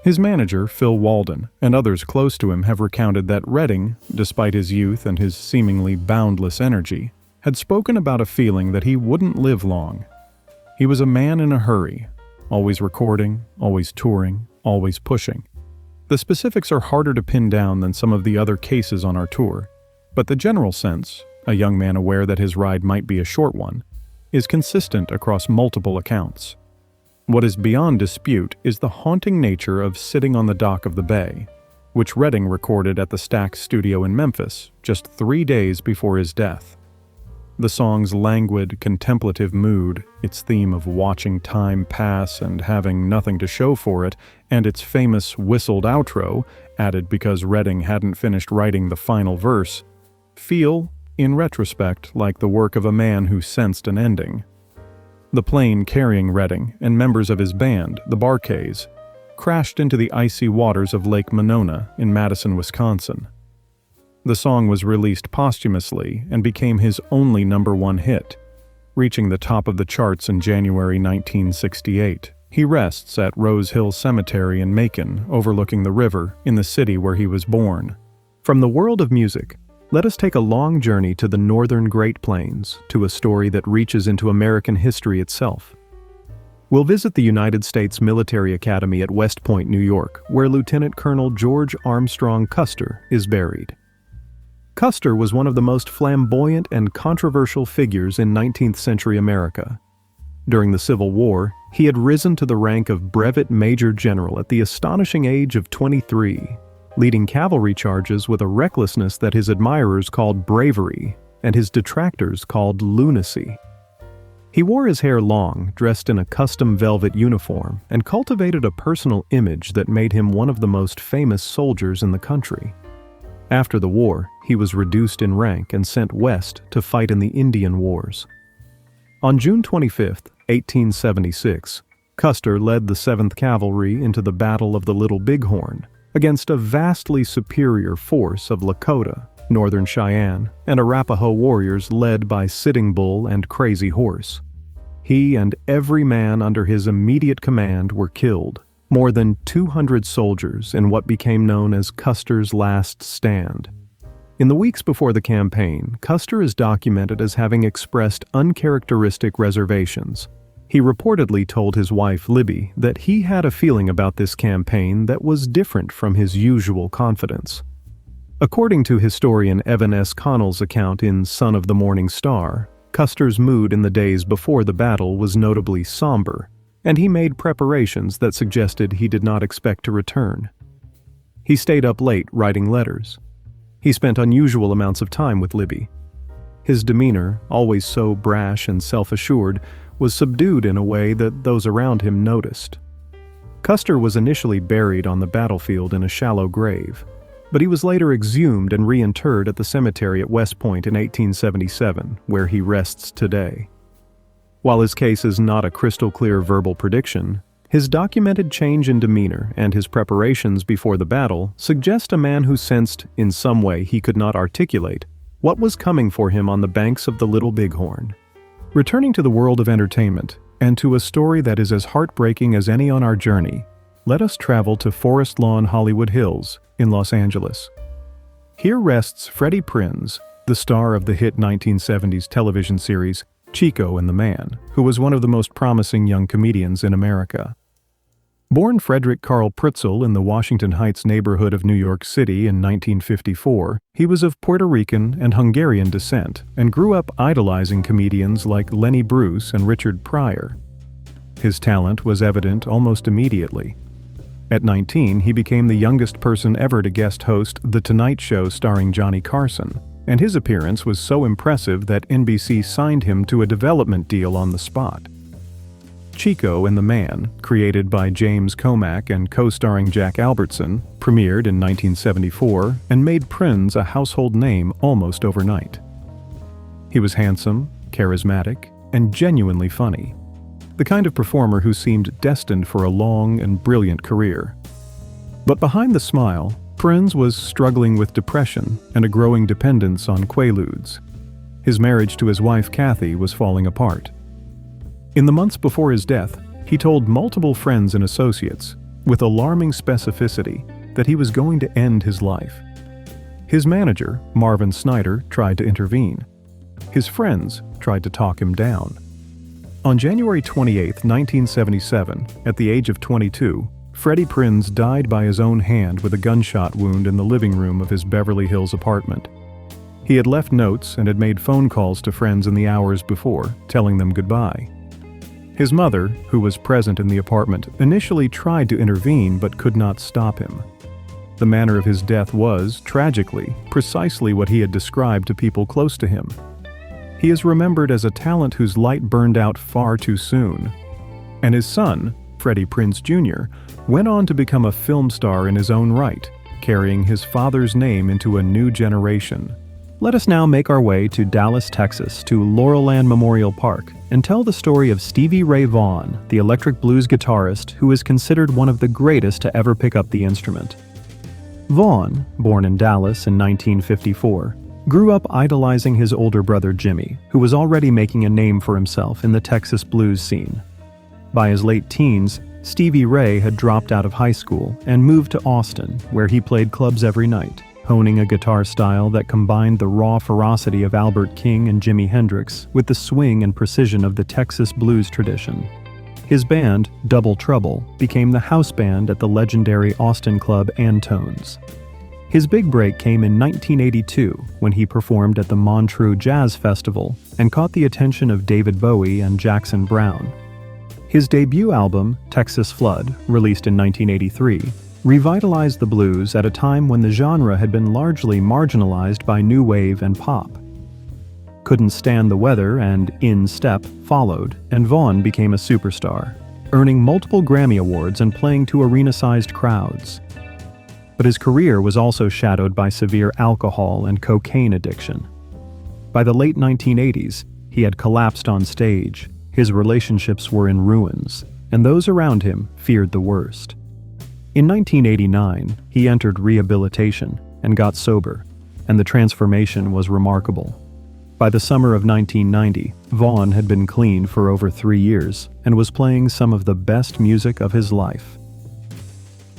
His manager, Phil Walden, and others close to him have recounted that Redding, despite his youth and his seemingly boundless energy, had spoken about a feeling that he wouldn't live long. He was a man in a hurry, always recording, always touring, always pushing. The specifics are harder to pin down than some of the other cases on our tour, but the general sense, a young man aware that his ride might be a short one, is consistent across multiple accounts. What is beyond dispute is the haunting nature of Sitting on the Dock of the Bay, which Redding recorded at the Stax studio in Memphis just 3 days before his death. The song's languid, contemplative mood, its theme of watching time pass and having nothing to show for it, and its famous whistled outro, added because Redding hadn't finished writing the final verse, feel, in retrospect, like the work of a man who sensed an ending. The plane carrying Redding and members of his band, the Bar-Kays, crashed into the icy waters of Lake Monona in Madison, Wisconsin. The song was released posthumously and became his only #1 hit, reaching the top of the charts in January 1968. He rests at Rose Hill Cemetery in Macon, overlooking the river in the city where he was born. From the world of music, let us take a long journey to the northern Great Plains, to a story that reaches into American history itself. We'll visit the United States Military Academy at West Point, New York, where Lieutenant Colonel George Armstrong Custer is buried. Custer was one of the most flamboyant and controversial figures in 19th century America. During the Civil War, he had risen to the rank of brevet major general at the astonishing age of 23, leading cavalry charges with a recklessness that his admirers called bravery and his detractors called lunacy. He wore his hair long, dressed in a custom velvet uniform, and cultivated a personal image that made him one of the most famous soldiers in the country. After the war, he was reduced in rank and sent west to fight in the Indian Wars. On June 25, 1876, Custer led the 7th Cavalry into the Battle of the Little Bighorn against a vastly superior force of Lakota, Northern Cheyenne, and Arapaho warriors led by Sitting Bull and Crazy Horse. He and every man under his immediate command were killed. More than 200 soldiers in what became known as Custer's Last Stand. In the weeks before the campaign, Custer is documented as having expressed uncharacteristic reservations. He reportedly told his wife Libby that he had a feeling about this campaign that was different from his usual confidence. According to historian Evan S. Connell's account in Son of the Morning Star, Custer's mood in the days before the battle was notably somber, and he made preparations that suggested he did not expect to return. He stayed up late writing letters. He spent unusual amounts of time with Libby. His demeanor, always so brash and self-assured, was subdued in a way that those around him noticed. Custer was initially buried on the battlefield in a shallow grave, but he was later exhumed and reinterred at the cemetery at West Point in 1877, where he rests today. While his case is not a crystal-clear verbal prediction, his documented change in demeanor and his preparations before the battle suggest a man who sensed, in some way he could not articulate, what was coming for him on the banks of the Little Bighorn. Returning to the world of entertainment, and to a story that is as heartbreaking as any on our journey, let us travel to Forest Lawn Hollywood Hills in Los Angeles. Here rests Freddie Prinze, the star of the hit 1970s television series Chico and the Man, who was one of the most promising young comedians in America. Born Frederick Carl Pritzl in the Washington Heights neighborhood of New York City in 1954, he was of Puerto Rican and Hungarian descent and grew up idolizing comedians like Lenny Bruce and Richard Pryor. His talent was evident almost immediately. At 19, he became the youngest person ever to guest host The Tonight Show starring Johnny Carson, and his appearance was so impressive that NBC signed him to a development deal on the spot. Chico and the Man, created by James Comack and co-starring Jack Albertson, premiered in 1974 and made Prinze a household name almost overnight. He was handsome, charismatic, and genuinely funny, the kind of performer who seemed destined for a long and brilliant career. But behind the smile, Prinze was struggling with depression and a growing dependence on Quaaludes. His marriage to his wife Kathy was falling apart. In the months before his death, he told multiple friends and associates, with alarming specificity, that he was going to end his life. His manager, Marvin Snyder, tried to intervene. His friends tried to talk him down. On January 28, 1977, at the age of 22, Freddie Prinze died by his own hand with a gunshot wound in the living room of his Beverly Hills apartment. He had left notes and had made phone calls to friends in the hours before, telling them goodbye. His mother, who was present in the apartment, initially tried to intervene but could not stop him. The manner of his death was, tragically, precisely what he had described to people close to him. He is remembered as a talent whose light burned out far too soon. And his son, Freddie Prinze Jr., went on to become a film star in his own right, carrying his father's name into a new generation. Let us now make our way to Dallas, Texas, to Laurelland Memorial Park, and tell the story of Stevie Ray Vaughan, the electric blues guitarist who is considered one of the greatest to ever pick up the instrument. Vaughan, born in Dallas in 1954, grew up idolizing his older brother Jimmy, who was already making a name for himself in the Texas blues scene. By his late teens, Stevie Ray had dropped out of high school and moved to Austin, where he played clubs every night, honing a guitar style that combined the raw ferocity of Albert King and Jimi Hendrix with the swing and precision of the Texas blues tradition. His band, Double Trouble, became the house band at the legendary Austin club Antone's. His big break came in 1982 when he performed at the Montreux Jazz Festival and caught the attention of David Bowie and Jackson Browne. His debut album, Texas Flood, released in 1983, revitalized the blues at a time when the genre had been largely marginalized by new wave and pop. Couldn't Stand the Weather and In Step followed, and Vaughan became a superstar, earning multiple Grammy Awards and playing to arena-sized crowds. But his career was also shadowed by severe alcohol and cocaine addiction. By the late 1980s, he had collapsed on stage, his relationships were in ruins, and those around him feared the worst. In 1989, he entered rehabilitation and got sober, and the transformation was remarkable. By the summer of 1990, Vaughan had been clean for over 3 years and was playing some of the best music of his life.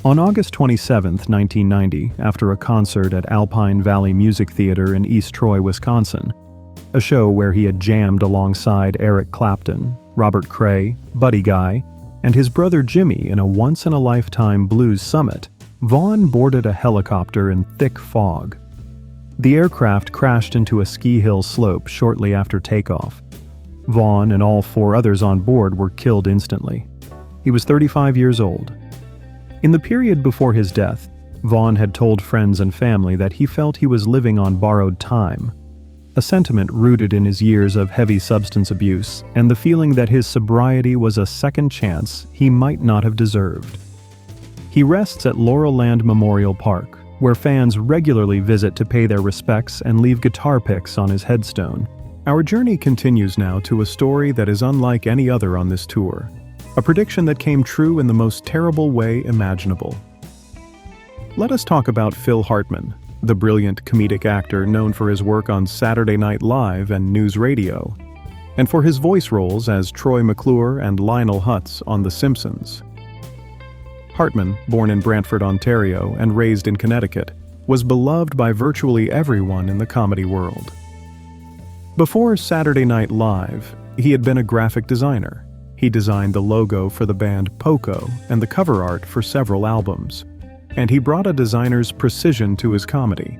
On August 27, 1990, after a concert at Alpine Valley Music Theater in East Troy, Wisconsin, a show where he had jammed alongside Eric Clapton, Robert Cray, Buddy Guy, and his brother Jimmy in a once-in-a-lifetime blues summit, Vaughan boarded a helicopter in thick fog. The aircraft crashed into a ski hill slope shortly after takeoff. Vaughan and all 4 others on board were killed instantly. He was 35 years old. In the period before his death, Vaughan had told friends and family that he felt he was living on borrowed time, a sentiment rooted in his years of heavy substance abuse and the feeling that his sobriety was a second chance he might not have deserved. He rests at Laurelland Memorial Park, where fans regularly visit to pay their respects and leave guitar picks on his headstone. Our journey continues now to a story that is unlike any other on this tour, a prediction that came true in the most terrible way imaginable. Let us talk about Phil Hartman, the brilliant comedic actor known for his work on Saturday Night Live and News Radio, and for his voice roles as Troy McClure and Lionel Hutz on The Simpsons. Hartman, born in Brantford, Ontario, and raised in Connecticut, was beloved by virtually everyone in the comedy world. Before Saturday Night Live, he had been a graphic designer. He designed the logo for the band Poco and the cover art for several albums, and he brought a designer's precision to his comedy.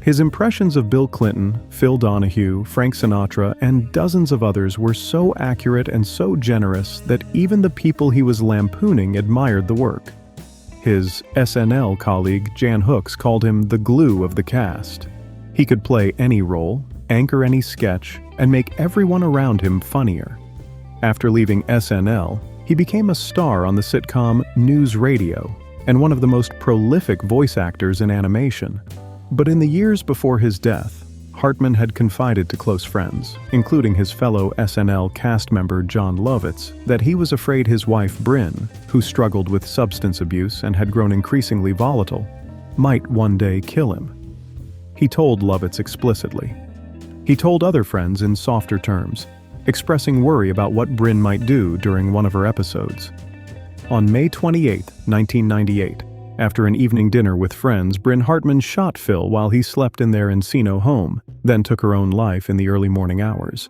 His impressions of Bill Clinton, Phil Donahue, Frank Sinatra, and dozens of others were so accurate and so generous that even the people he was lampooning admired the work. His SNL colleague Jan Hooks called him the glue of the cast. He could play any role, anchor any sketch, and make everyone around him funnier. After leaving SNL, he became a star on the sitcom News Radio and one of the most prolific voice actors in animation. But in the years before his death, Hartman had confided to close friends, including his fellow SNL cast member Jon Lovitz, that he was afraid his wife Bryn, who struggled with substance abuse and had grown increasingly volatile, might one day kill him. He told Lovitz explicitly. He told other friends in softer terms, expressing worry about what Bryn might do during one of her episodes. On May 28, 1998, after an evening dinner with friends, Bryn Hartman shot Phil while he slept in their Encino home, then took her own life in the early morning hours.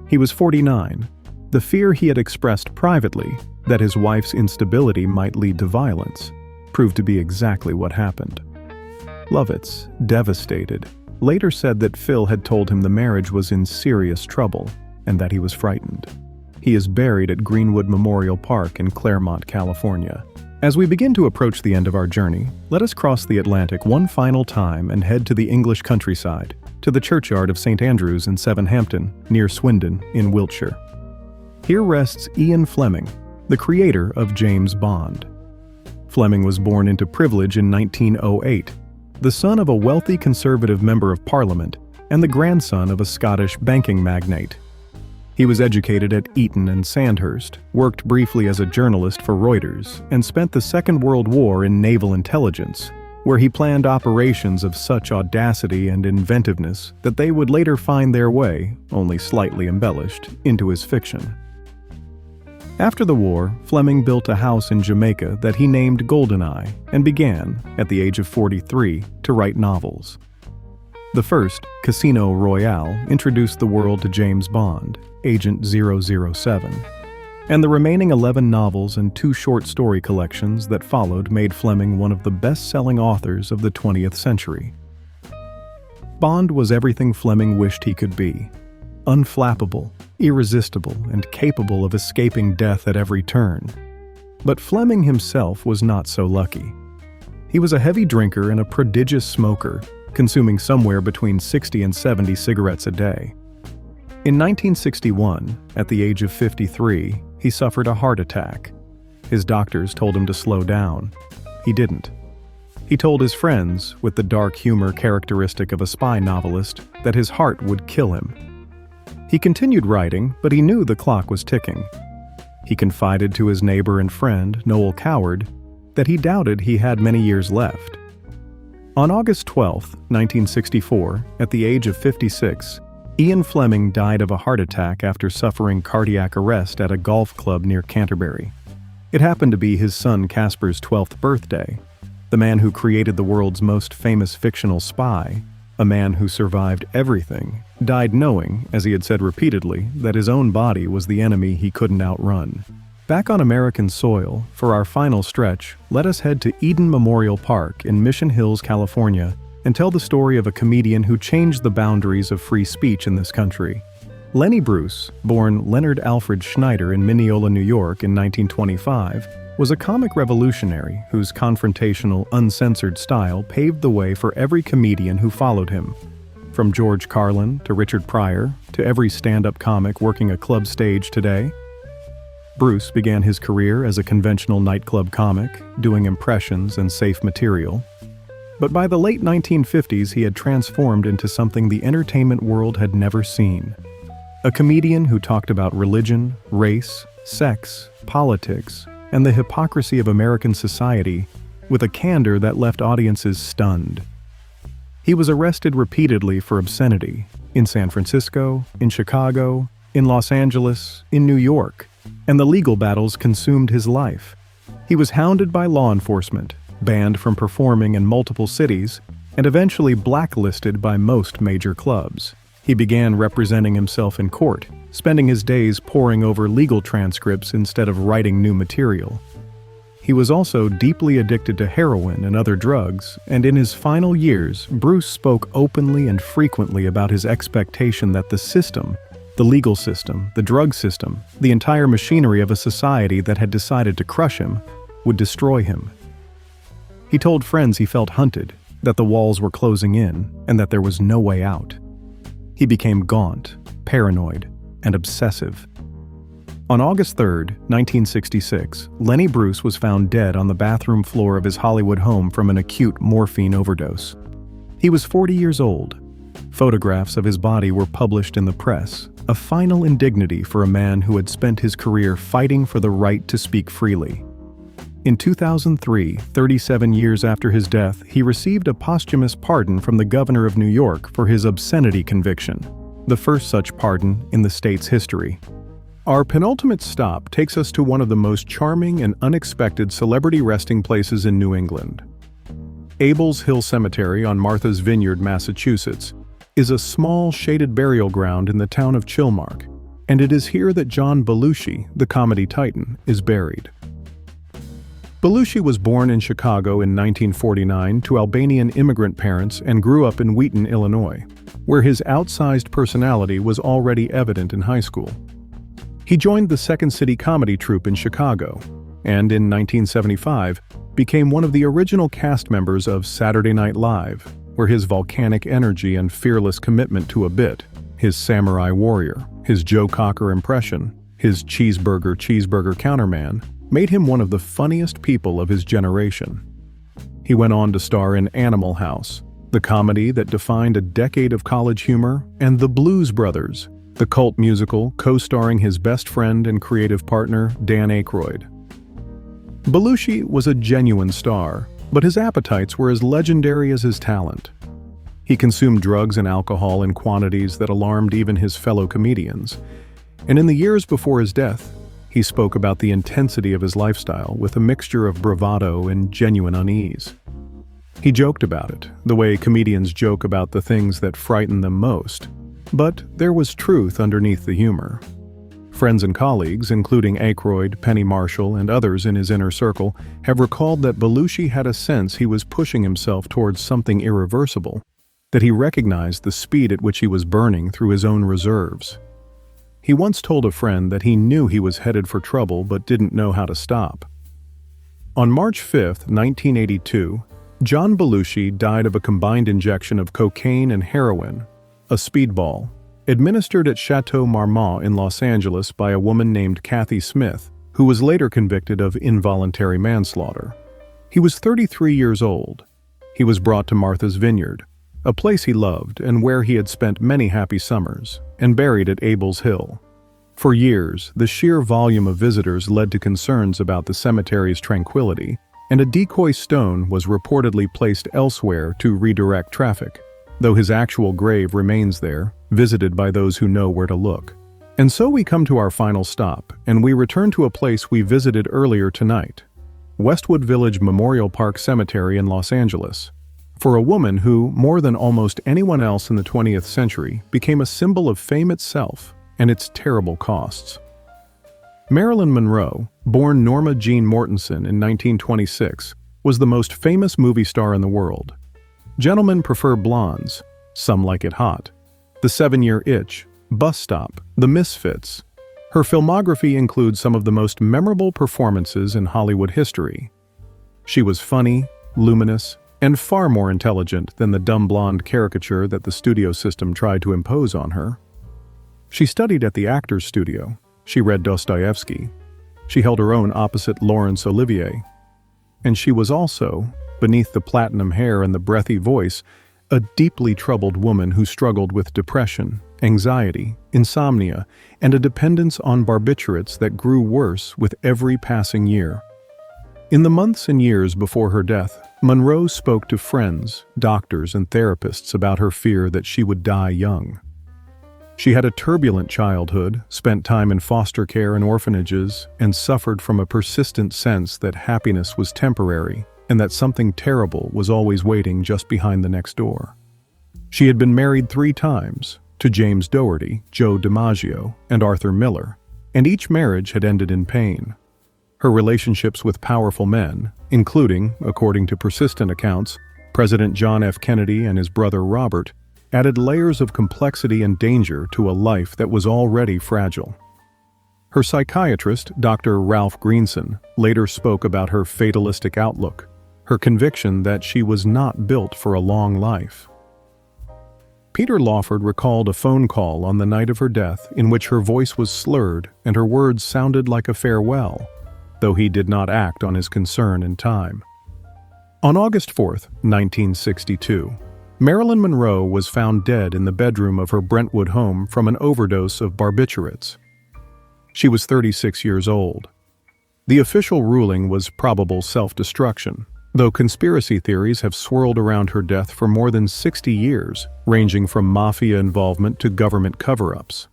He was 49. The fear he had expressed privately, that his wife's instability might lead to violence, proved to be exactly what happened. Lovitz, devastated, later said that Phil had told him the marriage was in serious trouble and that he was frightened. He is buried at Greenwood Memorial Park in Claremont, California. As we begin to approach the end of our journey, let us cross the Atlantic one final time and head to the English countryside, to the churchyard of St. Andrew's in Sevenhampton, near Swindon, in Wiltshire. Here rests Ian Fleming, the creator of James Bond. Fleming was born into privilege in 1908, the son of a wealthy Conservative member of Parliament and the grandson of a Scottish banking magnate. He was educated at Eton and Sandhurst, worked briefly as a journalist for Reuters, and spent the Second World War in naval intelligence, where he planned operations of such audacity and inventiveness that they would later find their way, only slightly embellished, into his fiction. After the war, Fleming built a house in Jamaica that he named Goldeneye and began, at the age of 43, to write novels. The first, Casino Royale, introduced the world to James Bond, Agent 007, and the remaining 11 novels and 2 short story collections that followed made Fleming one of the best-selling authors of the 20th century. Bond was everything Fleming wished he could be: unflappable, irresistible, and capable of escaping death at every turn. But Fleming himself was not so lucky. He was a heavy drinker and a prodigious smoker, consuming somewhere between 60 and 70 cigarettes a day. In 1961, at the age of 53, he suffered a heart attack. His doctors told him to slow down. He didn't. He told his friends, with the dark humor characteristic of a spy novelist, that his heart would kill him. He continued writing, but he knew the clock was ticking. He confided to his neighbor and friend, Noel Coward, that he doubted he had many years left. On August 12, 1964, at the age of 56, Ian Fleming died of a heart attack after suffering cardiac arrest at a golf club near Canterbury. It happened to be his son Casper's 12th birthday. The man who created the world's most famous fictional spy, a man who survived everything, died knowing, as he had said repeatedly, that his own body was the enemy he couldn't outrun. Back on American soil, for our final stretch, let us head to Eden Memorial Park in Mission Hills, California, and tell the story of a comedian who changed the boundaries of free speech in this country. Lenny Bruce, born Leonard Alfred Schneider in Mineola, New York in 1925, was a comic revolutionary whose confrontational, uncensored style paved the way for every comedian who followed him. From George Carlin to Richard Pryor to every stand-up comic working a club stage today. Bruce began his career as a conventional nightclub comic, doing impressions and safe material. But by the late 1950s, he had transformed into something the entertainment world had never seen. A comedian who talked about religion, race, sex, politics, and the hypocrisy of American society with a candor that left audiences stunned. He was arrested repeatedly for obscenity in San Francisco, in Chicago, in Los Angeles, in New York, and the legal battles consumed his life. He was hounded by law enforcement, banned from performing in multiple cities, and eventually blacklisted by most major clubs. He began representing himself in court, spending his days poring over legal transcripts instead of writing new material. He was also deeply addicted to heroin and other drugs, and in his final years, Bruce spoke openly and frequently about his expectation that the system, the legal system, the drug system, the entire machinery of a society that had decided to crush him, would destroy him. He told friends he felt hunted, that the walls were closing in, and that there was no way out. He became gaunt, paranoid, and obsessive. On August 3, 1966, Lenny Bruce was found dead on the bathroom floor of his Hollywood home from an acute morphine overdose. He was 40 years old. Photographs of his body were published in the press, a final indignity for a man who had spent his career fighting for the right to speak freely. In 2003, 37 years after his death, he received a posthumous pardon from the governor of New York for his obscenity conviction, the first such pardon in the state's history. Our penultimate stop takes us to one of the most charming and unexpected celebrity resting places in New England. Abel's Hill Cemetery on Martha's Vineyard, Massachusetts, is a small, shaded burial ground in the town of Chilmark, and it is here that John Belushi, the comedy titan, is buried. Belushi was born in Chicago in 1949 to Albanian immigrant parents and grew up in Wheaton, Illinois, where his outsized personality was already evident in high school. He joined the Second City comedy troupe in Chicago, and in 1975 became one of the original cast members of Saturday Night Live, where his volcanic energy and fearless commitment to a bit, his samurai warrior, his Joe Cocker impression, his cheeseburger counterman, made him one of the funniest people of his generation. He went on to star in Animal House, the comedy that defined a decade of college humor, and The Blues Brothers, the cult musical co-starring his best friend and creative partner, Dan Aykroyd. Belushi was a genuine star, but his appetites were as legendary as his talent. He consumed drugs and alcohol in quantities that alarmed even his fellow comedians, and in the years before his death, he spoke about the intensity of his lifestyle with a mixture of bravado and genuine unease. He joked about it, the way comedians joke about the things that frighten them most, but there was truth underneath the humor. Friends and colleagues, including Aykroyd, Penny Marshall, and others in his inner circle, have recalled that Belushi had a sense he was pushing himself towards something irreversible, that he recognized the speed at which he was burning through his own reserves. He once told a friend that he knew he was headed for trouble but didn't know how to stop. On March 5, 1982, John Belushi died of a combined injection of cocaine and heroin, a speedball, administered at Chateau Marmont in Los Angeles by a woman named Kathy Smith, who was later convicted of involuntary manslaughter. He was 33 years old. He was brought to Martha's Vineyard, a place he loved and where he had spent many happy summers, and buried at Abel's Hill. For years, the sheer volume of visitors led to concerns about the cemetery's tranquility, and a decoy stone was reportedly placed elsewhere to redirect traffic, though his actual grave remains there, visited by those who know where to look. And so we come to our final stop, and we return to a place we visited earlier tonight, Westwood Village Memorial Park Cemetery in Los Angeles, for a woman who, more than almost anyone else in the 20th century, became a symbol of fame itself and its terrible costs. Marilyn Monroe, born Norma Jean Mortensen in 1926, was the most famous movie star in the world. Gentlemen prefer blondes, some like it hot. The 7-Year Itch, Bus Stop, The Misfits. Her filmography includes some of the most memorable performances in Hollywood history. She was funny, luminous, and far more intelligent than the dumb blonde caricature that the studio system tried to impose on her. She studied at the Actors Studio. She read Dostoevsky. She held her own opposite Laurence Olivier. And she was also, beneath the platinum hair and the breathy voice, a deeply troubled woman who struggled with depression, anxiety, insomnia, and a dependence on barbiturates that grew worse with every passing year. In the months and years before her death, Monroe spoke to friends, doctors, and therapists about her fear that she would die young. She had a turbulent childhood, spent time in foster care and orphanages, and suffered from a persistent sense that happiness was temporary and that something terrible was always waiting just behind the next door. She had been married 3 times, to James Dougherty, Joe DiMaggio, and Arthur Miller, and each marriage had ended in pain. Her relationships with powerful men, including, according to persistent accounts, President John F. Kennedy and his brother Robert, added layers of complexity and danger to a life that was already fragile. Her psychiatrist, Dr. Ralph Greenson, later spoke about her fatalistic outlook, her conviction that she was not built for a long life. Peter Lawford recalled a phone call on the night of her death in which her voice was slurred and her words sounded like a farewell, though he did not act on his concern in time. On August 4, 1962, Marilyn Monroe was found dead in the bedroom of her Brentwood home from an overdose of barbiturates. She was 36 years old. The official ruling was probable self-destruction, though conspiracy theories have swirled around her death for more than 60 years, ranging from mafia involvement to government cover-ups.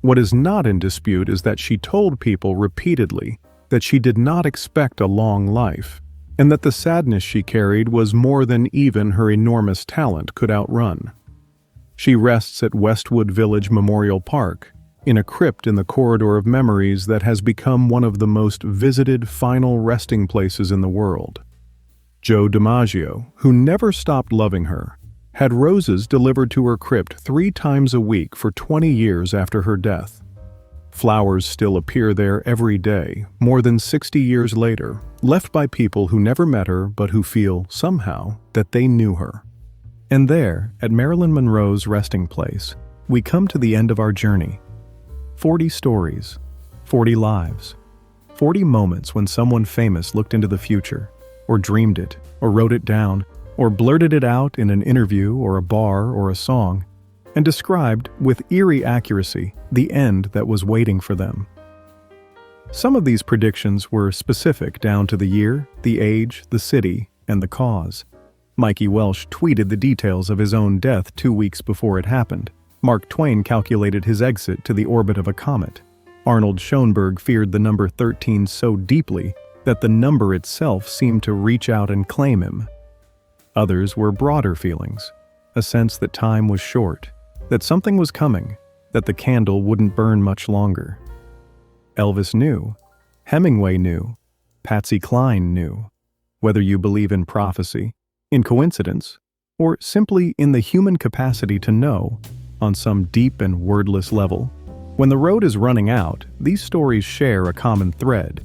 What is not in dispute is that she told people repeatedly that she did not expect a long life, and that the sadness she carried was more than even her enormous talent could outrun. She rests at Westwood Village Memorial Park, in a crypt in the corridor of memories that has become one of the most visited final resting places in the world. Joe DiMaggio, who never stopped loving her, had roses delivered to her crypt 3 times a week for 20 years after her death. Flowers still appear there every day, more than 60 years later, left by people who never met her but who feel, somehow, that they knew her. And there, at Marilyn Monroe's resting place, we come to the end of our journey. 40 stories, 40 lives, 40 moments when someone famous looked into the future, or dreamed it, or wrote it down, or blurted it out in an interview or a bar or a song, and described with eerie accuracy the end that was waiting for them. Some of these predictions were specific down to the year, the age, the city, and the cause. Mikey Welsh tweeted the details of his own death 2 weeks before it happened. Mark Twain calculated his exit to the orbit of a comet. Arnold Schoenberg feared the number 13 so deeply that the number itself seemed to reach out and claim him. Others were broader feelings, a sense that time was short, that something was coming, that the candle wouldn't burn much longer. Elvis knew, Hemingway knew, Patsy Cline knew. Whether you believe in prophecy, in coincidence, or simply in the human capacity to know, on some deep and wordless level, when the road is running out, these stories share a common thread.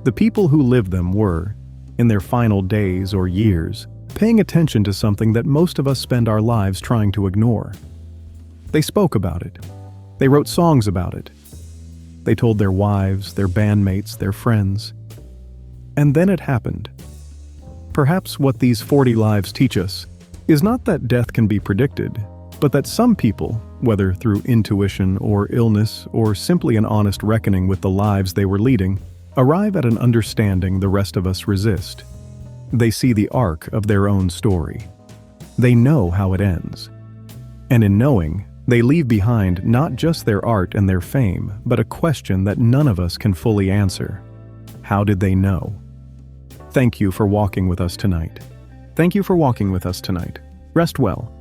The people who lived them were, in their final days or years, paying attention to something that most of us spend our lives trying to ignore. They spoke about it. They wrote songs about it. They told their wives, their bandmates, their friends. And then it happened. Perhaps what these 40 lives teach us is not that death can be predicted, but that some people, whether through intuition or illness or simply an honest reckoning with the lives they were leading, arrive at an understanding the rest of us resist. They see the arc of their own story. They know how it ends. And in knowing, they leave behind not just their art and their fame, but a question that none of us can fully answer. How did they know? Thank you for walking with us tonight. Thank you for walking with us tonight. Rest well.